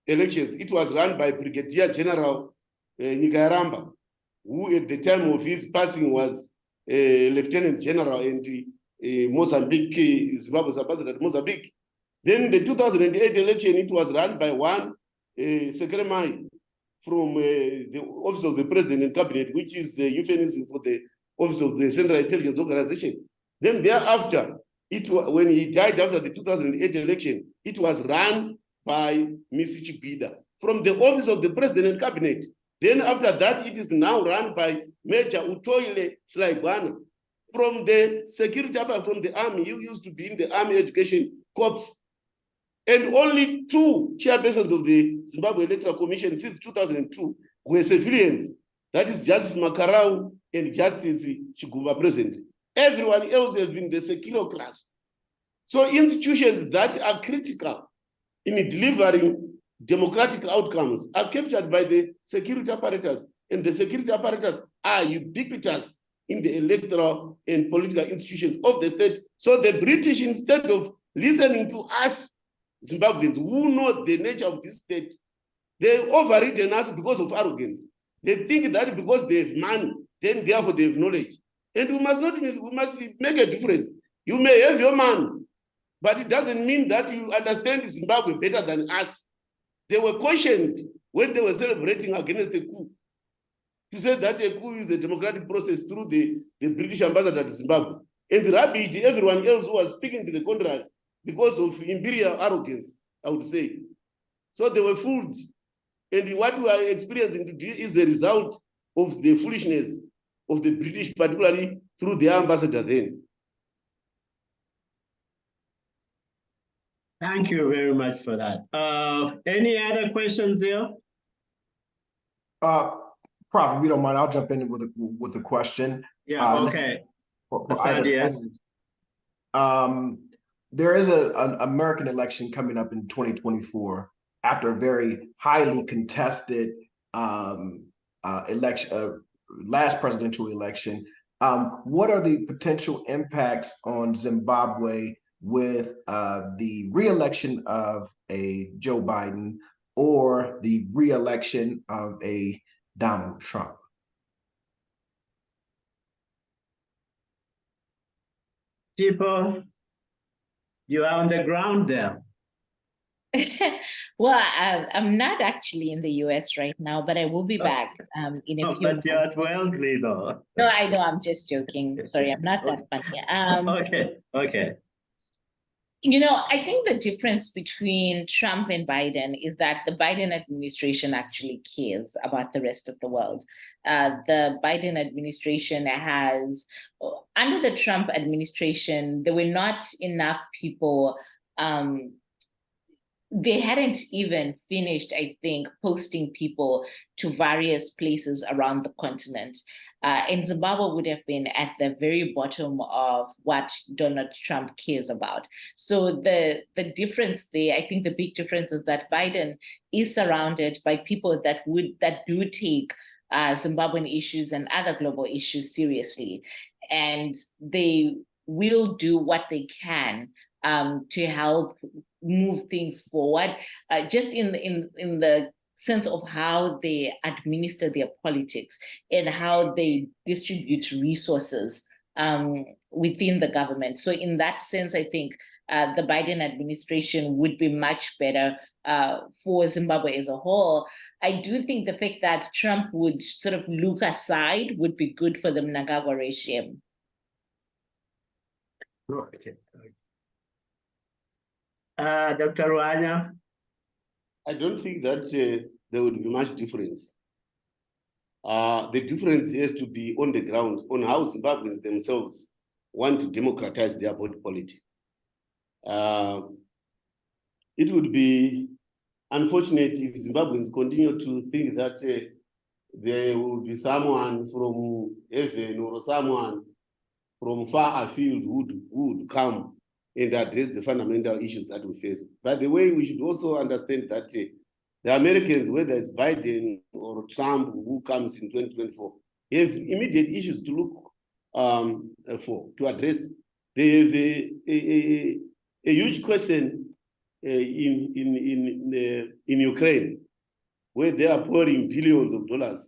elections. It was run by Brigadier General Nyikayaramba, who at the time of his passing was Lieutenant General and Mozambique, Zimbabwe's ambassador to Mozambique. Then the 2008 election, it was run by one Sekremai from the Office of the President and Cabinet, which is the euphemism for the Office of the Central Intelligence Organization. Then thereafter, when he died after the 2008 election, it was run by Ms. Chibida from the Office of the President and Cabinet. Then after that, it is now run by Major Utoile Slaibwana from the security apparatus from the army. You used to be in the Army Education Corps. And only two chairpersons of the Zimbabwe Electoral Commission since 2002 were civilians. That is Justice Makarau and Justice Chigumba present. Everyone else has been the securocrats. So institutions that are critical in delivering democratic outcomes are captured by the security apparatus, and the security apparatus are ubiquitous in the electoral and political institutions of the state. So the British, instead of listening to us Zimbabweans who know the nature of this state, they overridden us because of arrogance. They think that because they have money, then therefore they have knowledge. And we must make a difference. You may have your money, but it doesn't mean that you understand Zimbabwe better than us. They were cautioned when they were celebrating against a coup to say that a coup is a democratic process through the British ambassador to Zimbabwe. And rubbished everyone else who was speaking to the contrary because of imperial arrogance, I would say. So they were fooled. And what we are experiencing today is the result of the foolishness of the British, particularly through their ambassador then. Thank you very much for that. Any other questions here? Prof, if you don't mind, I'll jump in with a question. Yeah, okay. For either there is an American election coming up in 2024 after a very highly contested last presidential election. What are the potential impacts on Zimbabwe with the re-election of a Joe Biden or the re-election of a Donald Trump? People, you are on the ground there. Well, I'm not actually in the US right now, but I will be back in a few months. But you're at Wellesley, though. No, I know, I'm just joking. Sorry, I'm not that funny. Okay. You know, I think the difference between Trump and Biden is that the Biden administration actually cares about the rest of the world. The Biden administration has, under the Trump administration, there were not enough people they hadn't even finished, I think, posting people to various places around the continent. And Zimbabwe would have been at the very bottom of what Donald Trump cares about. So the difference there, I think the big difference is that Biden is surrounded by people that do take Zimbabwean issues and other global issues seriously. And they will do what they can to help move things forward, just in the sense of how they administer their politics and how they distribute resources within the government. So in that sense, I think the Biden administration would be much better for Zimbabwe as a whole. I do think the fact that Trump would sort of look aside would be good for the Mnangagwa regime. Okay. Dr. Ruanya? I don't think that there would be much difference. The difference has to be on the ground, on how Zimbabweans themselves want to democratize their body politic. It would be unfortunate if Zimbabweans continue to think that there will be someone from heaven or someone from far afield who would come and address the fundamental issues that we face. By the way, we should also understand that the Americans, whether it's Biden or Trump who comes in 2024, have immediate issues to look to address. They have a huge question in Ukraine, where they are pouring billions of dollars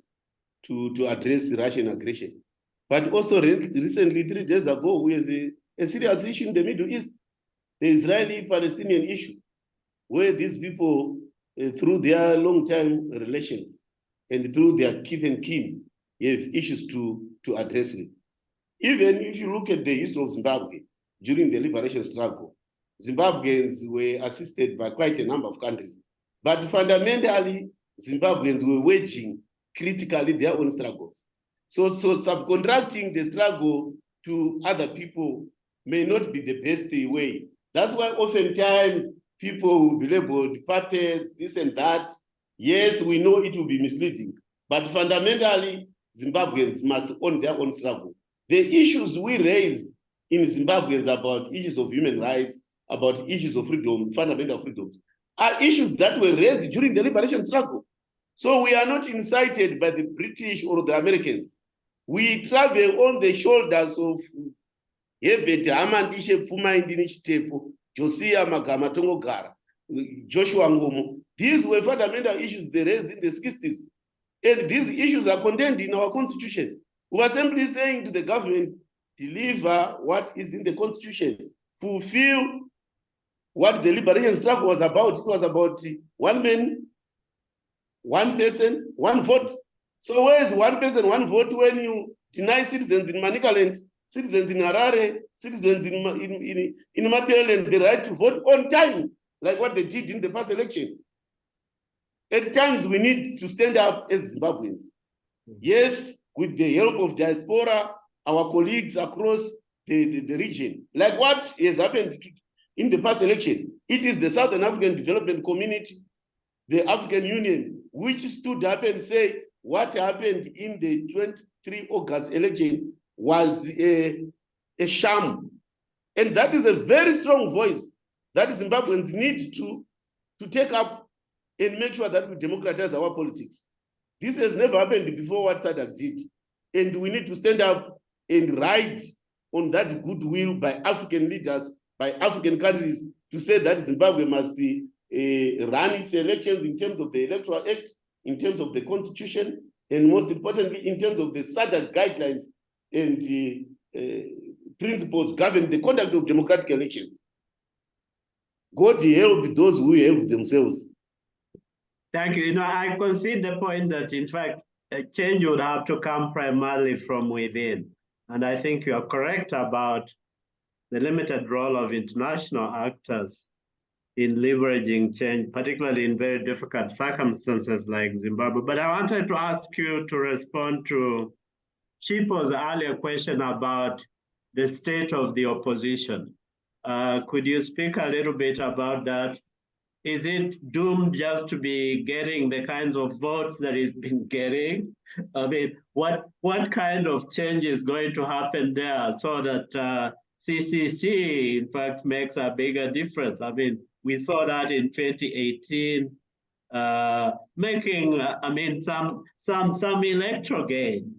to address Russian aggression. But also recently, 3 days ago, we have a serious issue in the Middle East, the Israeli-Palestinian issue, where these people, through their long-time relations and through their kith and kin, have issues to address with. Even if you look at the history of Zimbabwe during the liberation struggle, Zimbabweans were assisted by quite a number of countries. But fundamentally, Zimbabweans were waging critically their own struggles. So subcontracting the struggle to other people may not be the best way. That's why oftentimes people will be labeled puppets, this and that. Yes, we know it will be misleading, but fundamentally, Zimbabweans must own their own struggle. The issues we raise in Zimbabweans about issues of human rights, about issues of freedom, fundamental freedoms, are issues that were raised during the liberation struggle. So we are not incited by the British or the Americans. We travel on the shoulders of Herbert Hamandishe Pfuma Indini Chitepo, Josiah Magama Tongogara, Joshua Ngomo. These were fundamental issues they raised in the 60s. And these issues are contained in our constitution. We are simply saying to the government, deliver what is in the constitution, fulfill what the liberation struggle was about. It was about one man, one person, one vote. So where is one person, one vote when you deny citizens in Manicaland, citizens in Harare, citizens in Mapeland the right to vote on time, like what they did in the past election? At times we need to stand up as Zimbabweans. Yes, with the help of diaspora, our colleagues across the region, like what has happened in the past election. It is the Southern African Development Community, the African Union, which stood up and say what happened in the 23 August election was a sham. And that is a very strong voice that Zimbabweans need to take up and make sure that we democratize our politics. This has never happened before what SADC did. And we need to stand up and ride on that goodwill by African leaders, by African countries, to say that Zimbabwe must run its elections in terms of the Electoral Act, in terms of the Constitution, and most importantly, in terms of the SADC guidelines and the principles governing the conduct of democratic elections. God help those who help themselves. Thank you. I concede the point that, in fact, a change would have to come primarily from within. And I think you are correct about the limited role of international actors in leveraging change, particularly in very difficult circumstances like Zimbabwe. But I wanted to ask you to respond to Chipo's earlier question about the state of the opposition. Could you speak a little bit about that? is it doomed just to be getting the kinds of votes that it's been getting? I mean, what kind of change is going to happen there so that CCC, in fact, makes a bigger difference? I mean, we saw that in 2018, making, I mean, some electoral gains,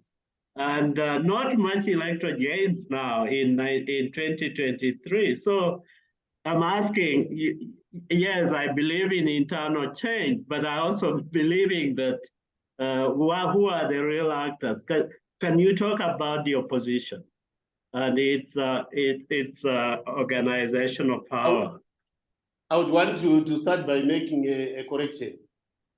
and not much electoral gains now in 2023. So I'm asking, yes, I believe in internal change, but I also believing that who are the real actors? Can you talk about the opposition and its organizational power? I would want to start by making a correction.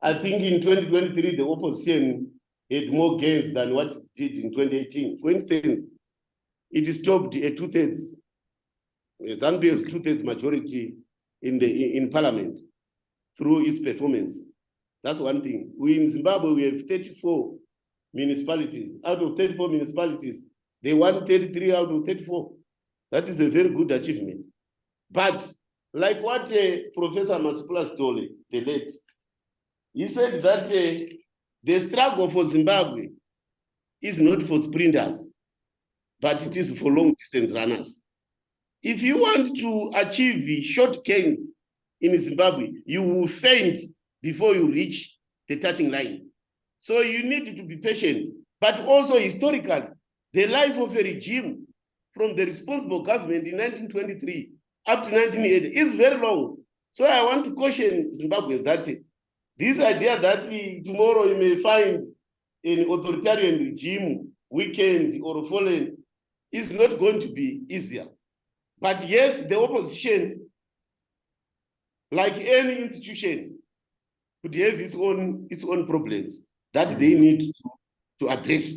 I think in 2023, the opposition had more gains than what it did in 2018. For instance, it stopped a two-thirds, ZANU-PF's two-thirds majority in parliament through its performance. That's one thing. We in Zimbabwe, we have 34 municipalities. Out of 34 municipalities, they won 33 out of 34. That is a very good achievement. But like what Professor Masipula Stole, the late, he said that the struggle for Zimbabwe is not for sprinters, but it is for long distance runners. If you want to achieve short gains in Zimbabwe, you will faint before you reach the touching line. So you need to be patient, but also historically, the life of a regime from the responsible government in 1923 up to 1980 is very long. So I want to caution Zimbabweans that this idea that tomorrow you may find an authoritarian regime weakened or fallen is not going to be easier. But yes, the opposition, like any institution, could have its own problems that they need to address.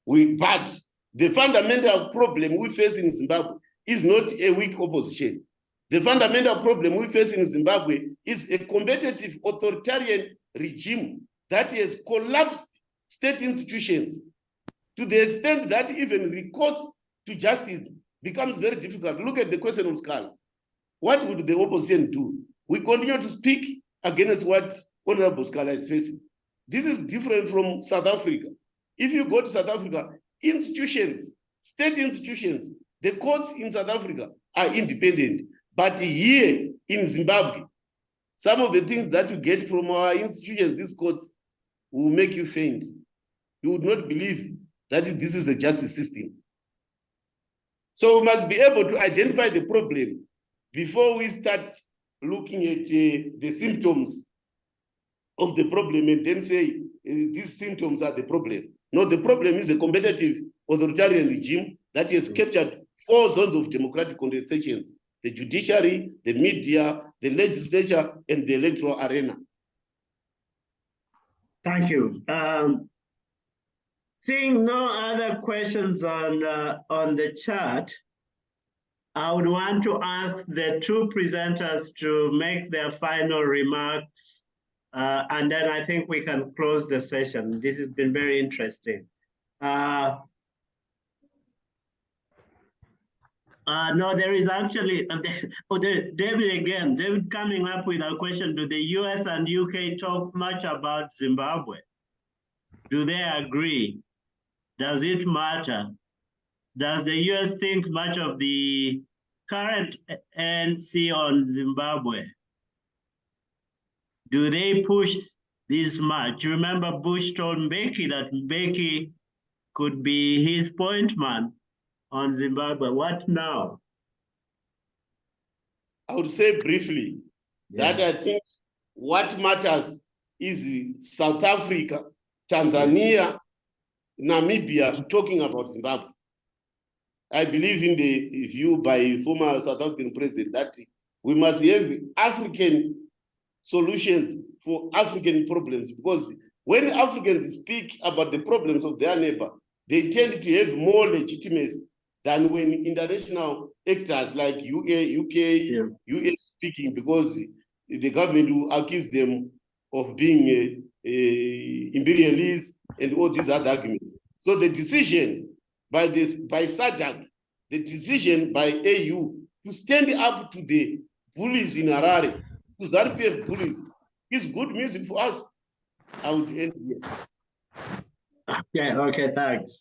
But the fundamental problem we face in Zimbabwe is not a weak opposition. The fundamental problem we face in Zimbabwe is a competitive authoritarian regime that has collapsed state institutions to the extent that even recourse to justice becomes very difficult. Look at the question of Skull. What would the opposition do? We continue to speak against what Honorable Skull is facing. This is different from South Africa. If you go to South Africa, institutions, state institutions, the courts in South Africa are independent. But here in Zimbabwe, some of the things that you get from our institutions, these courts, will make you faint. You would not believe that this is a justice system. So we must be able to identify the problem before we start looking at the symptoms of the problem and then say these symptoms are the problem. No, the problem is a competitive authoritarian regime that has captured 4 zones of democratic contestations: the judiciary, the media, the legislature, and the electoral arena. Thank you. Seeing no other questions on the chat, I would want to ask the 2 presenters to make their final remarks, and then I think we can close the session. This has been very interesting. No, there is actually, David again, David coming up with a question. Do the US and UK talk much about Zimbabwe? Do they agree? Does it matter? Does the US think much of the current ANC on Zimbabwe? Do they push this much? Remember Bush told Mbeki that Mbeki could be his point man on Zimbabwe. What now? I would say briefly that I think what matters is South Africa, Tanzania, Namibia talking about Zimbabwe. I believe in the view by former South African president that we must have African solutions for African problems, because when Africans speak about the problems of their neighbor, they tend to have more legitimacy than when international actors like UK, US speaking, because the government will accuse them of being imperialists and all these other arguments. So the decision by SADC, the decision by AU to stand up to the bullies in Harare to ZANU-PF bullies is good music for us. I would end here. Yeah, okay, thanks.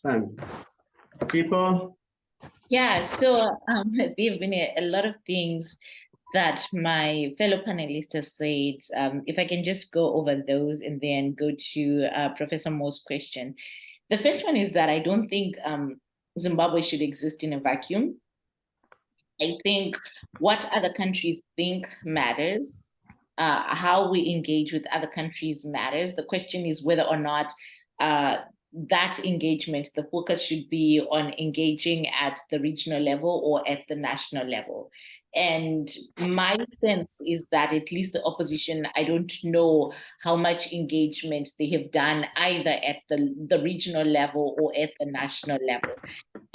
People? Yeah, so there have been a lot of things that my fellow panelists have said. If I can just go over those and then go to Professor Moore's question. The first one is that I don't think Zimbabwe should exist in a vacuum. I think what other countries think matters. How we engage with other countries matters. The question is whether or not that engagement, the focus should be on engaging at the regional level or at the national level. And my sense is that at least the opposition, I don't know how much engagement they have done either at the regional level or at the national level.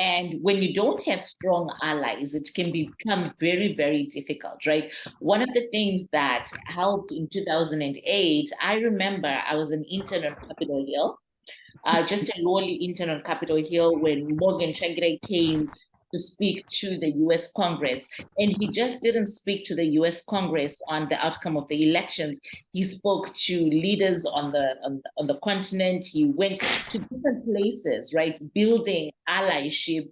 And when you don't have strong allies, it can become very, very difficult, right? One of the things that helped in 2008, I remember I was an intern on Capitol Hill, just a lowly intern on Capitol Hill when Morgan Tsvangirai came to speak to the US Congress. And he just didn't speak to the US Congress on the outcome of the elections. He spoke to leaders on the continent. He went to different places, right? Building allyship,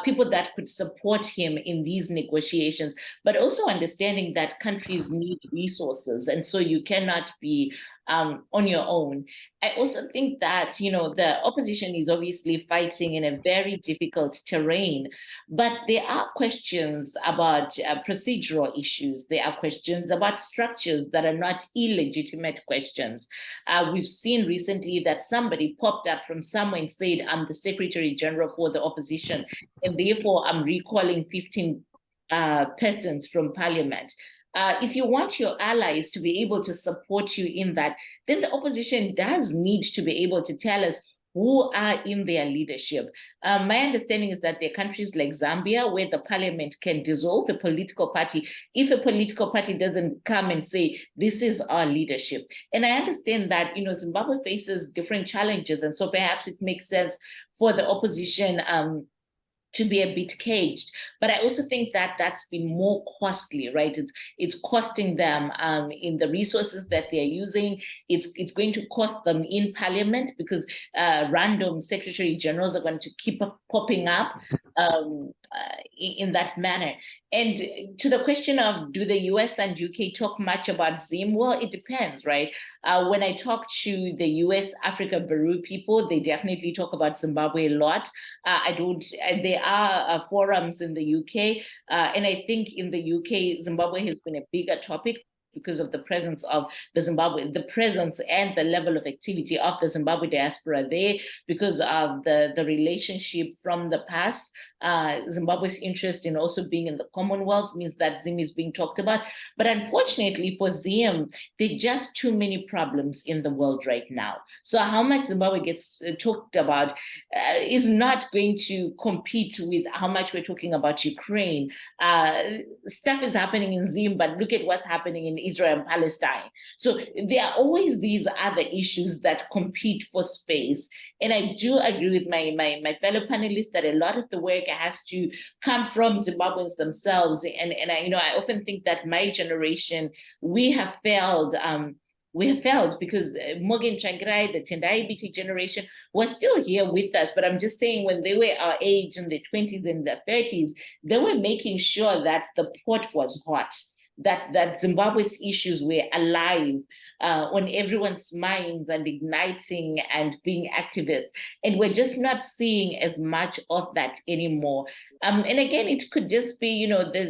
people that could support him in these negotiations, but also understanding that countries need resources. And so you cannot be on your own. I also think that, the opposition is obviously fighting in a very difficult terrain, but there are questions about procedural issues. There are questions about structures that are not illegitimate questions. We've seen recently that somebody popped up from somewhere and said, I'm the Secretary General for the opposition, and therefore I'm recalling 15 persons from Parliament. If you want your allies to be able to support you in that, then the opposition does need to be able to tell us who are in their leadership. My understanding is that there are countries like Zambia where the parliament can dissolve a political party if a political party doesn't come and say, this is our leadership. And I understand that, Zimbabwe faces different challenges. And so perhaps it makes sense for the opposition to be a bit caged. But I also think that that's been more costly, right? It's costing them in the resources that they're using. It's going to cost them in parliament because random secretary generals are going to keep popping up in that manner. And to the question of, do the US and UK talk much about Zim? Well, it depends, right? When I talk to the US Africa Bureau people, they definitely talk about Zimbabwe a lot. There are forums in the UK, and I think in the UK, Zimbabwe has been a bigger topic because of the presence of the presence and the level of activity of the Zimbabwe diaspora there, because of the relationship from the past. Zimbabwe's interest in also being in the Commonwealth means that Zim is being talked about. But unfortunately for Zim, there are just too many problems in the world right now. So how much Zimbabwe gets talked about is not going to compete with how much we're talking about Ukraine. Stuff is happening in Zim, but look at what's happening in Israel and Palestine. So there are always these other issues that compete for space. And I do agree with my fellow panelists that a lot of the work has to come from Zimbabweans themselves. And I often think that my generation, we have failed. We have failed because Morgan Tsvangirai, the Tendai Biti generation, was still here with us. But I'm just saying, when they were our age in the 20s and the 30s, they were making sure that the pot was hot, that Zimbabwe's issues were alive on everyone's minds and igniting and being activists. And we're just not seeing as much of that anymore. And again, it could just be,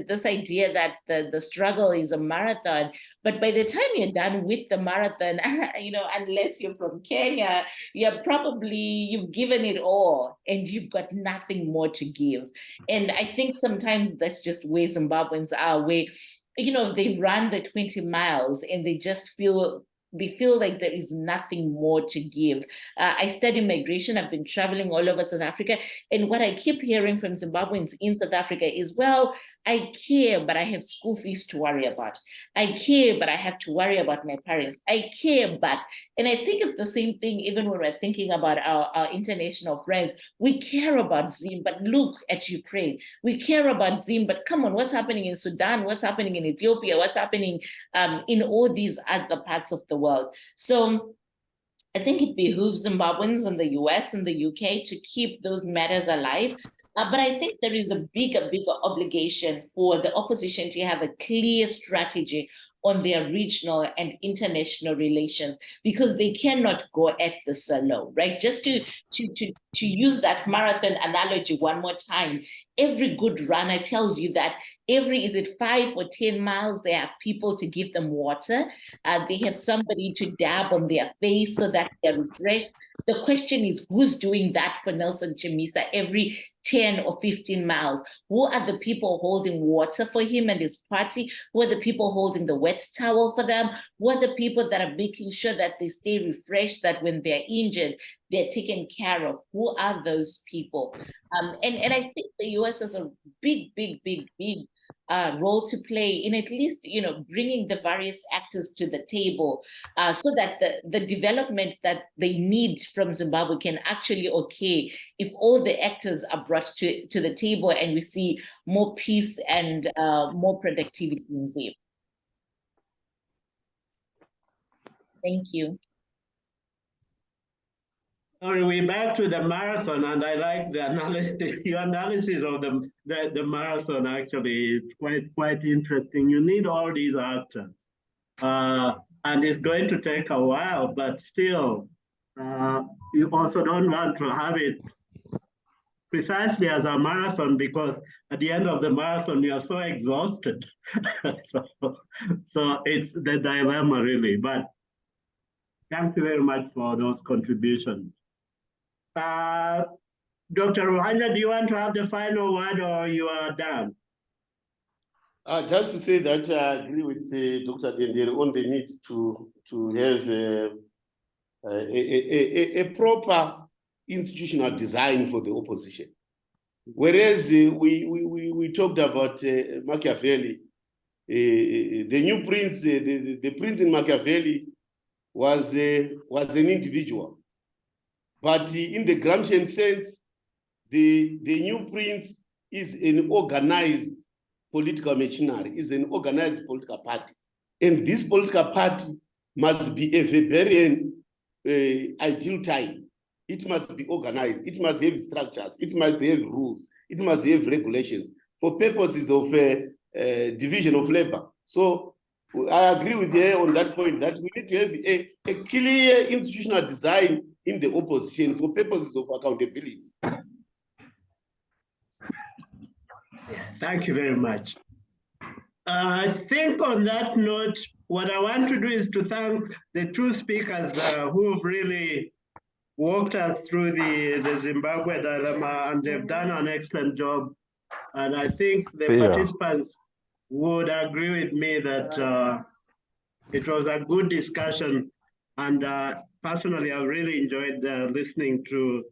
this idea that the struggle is a marathon, but by the time you're done with the marathon, unless you're from Kenya, you've given it all and you've got nothing more to give. And I think sometimes that's just where Zimbabweans are, where they run the 20 miles and they feel like there is nothing more to give. I study migration. I've been traveling all over South Africa. And what I keep hearing from Zimbabweans in South Africa is, well, I care, but I have school fees to worry about. I care, but I have to worry about my parents. I care, but, and I think it's the same thing even when we're thinking about our international friends. We care about Zim, but look at Ukraine. We care about Zim, but come on, what's happening in Sudan? What's happening in Ethiopia? What's happening in all these other parts of the world? So I think it behooves Zimbabweans in the US and the UK to keep those matters alive. But I think there is a bigger obligation for the opposition to have a clear strategy on their regional and international relations, because they cannot go at this alone, right? Just to use that marathon analogy one more time, every good runner tells you that every, is it 5 or 10 miles, they have people to give them water. They have somebody to dab on their face so that they're refreshed. The question is, who's doing that for Nelson Chamisa every 10 or 15 miles? Who are the people holding water for him and his party? Who are the people holding the wet towel for them? Who are the people that are making sure that they stay refreshed, that when they're injured, they're taken care of? Who are those people? And I think the US has a big role to play in at least, bringing the various actors to the table, so that the development that they need from Zimbabwe can actually occur if all the actors are brought to the table and we see more peace and more productivity in Zimbabwe. Thank you. Sorry, we're back to the marathon, and I like the analysis. Your analysis of the marathon actually is quite interesting. You need all these actors, and it's going to take a while, but still, you also don't want to have it precisely as a marathon, because at the end of the marathon you are so exhausted. so it's the dilemma, really. But thank you very much for those contributions. Dr. Ruhanya, do you want to have the final word, or you are done? Just to say that I agree with Dr. Dendere on the need to have a proper institutional design for the opposition. Whereas we talked about Machiavelli, the new prince, the prince in Machiavelli was an individual. But in the Gramscian sense, the new prince is an organized political machinery, is an organized political party. And this political party must be a Weberian ideal type. It must be organized. It must have structures. It must have rules. It must have regulations for purposes of division of labor. So I agree with you on that point, that we need to have a clear institutional design in the opposition for purposes of accountability. Thank you very much. I think on that note, what I want to do is to thank the two speakers who have really walked us through the Zimbabwe dilemma, and they've done an excellent job. And I think the participants would agree with me that it was a good discussion. And personally, I really enjoyed listening to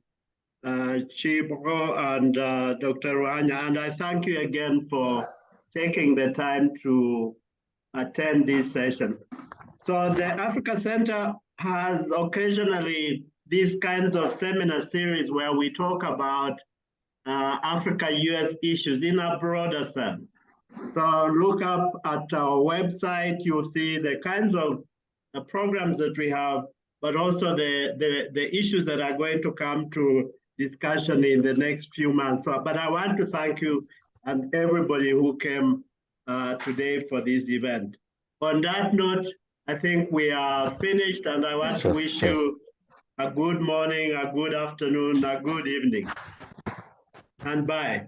Chibro and Dr. Ruhanya. And I thank you again for taking the time to attend this session. So the Africa Center has occasionally these kinds of seminar series where we talk about Africa-US issues in a broader sense. So look up at our website, you'll see the kinds of programs that we have, but also the issues that are going to come to discussion in the next few months. So, but I want to thank you and everybody who came today for this event. On that note, I think we are finished, and I want to wish you a good morning, a good afternoon, a good evening. And bye.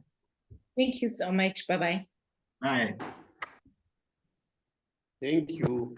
Thank you so much. Bye-bye. Bye. Thank you.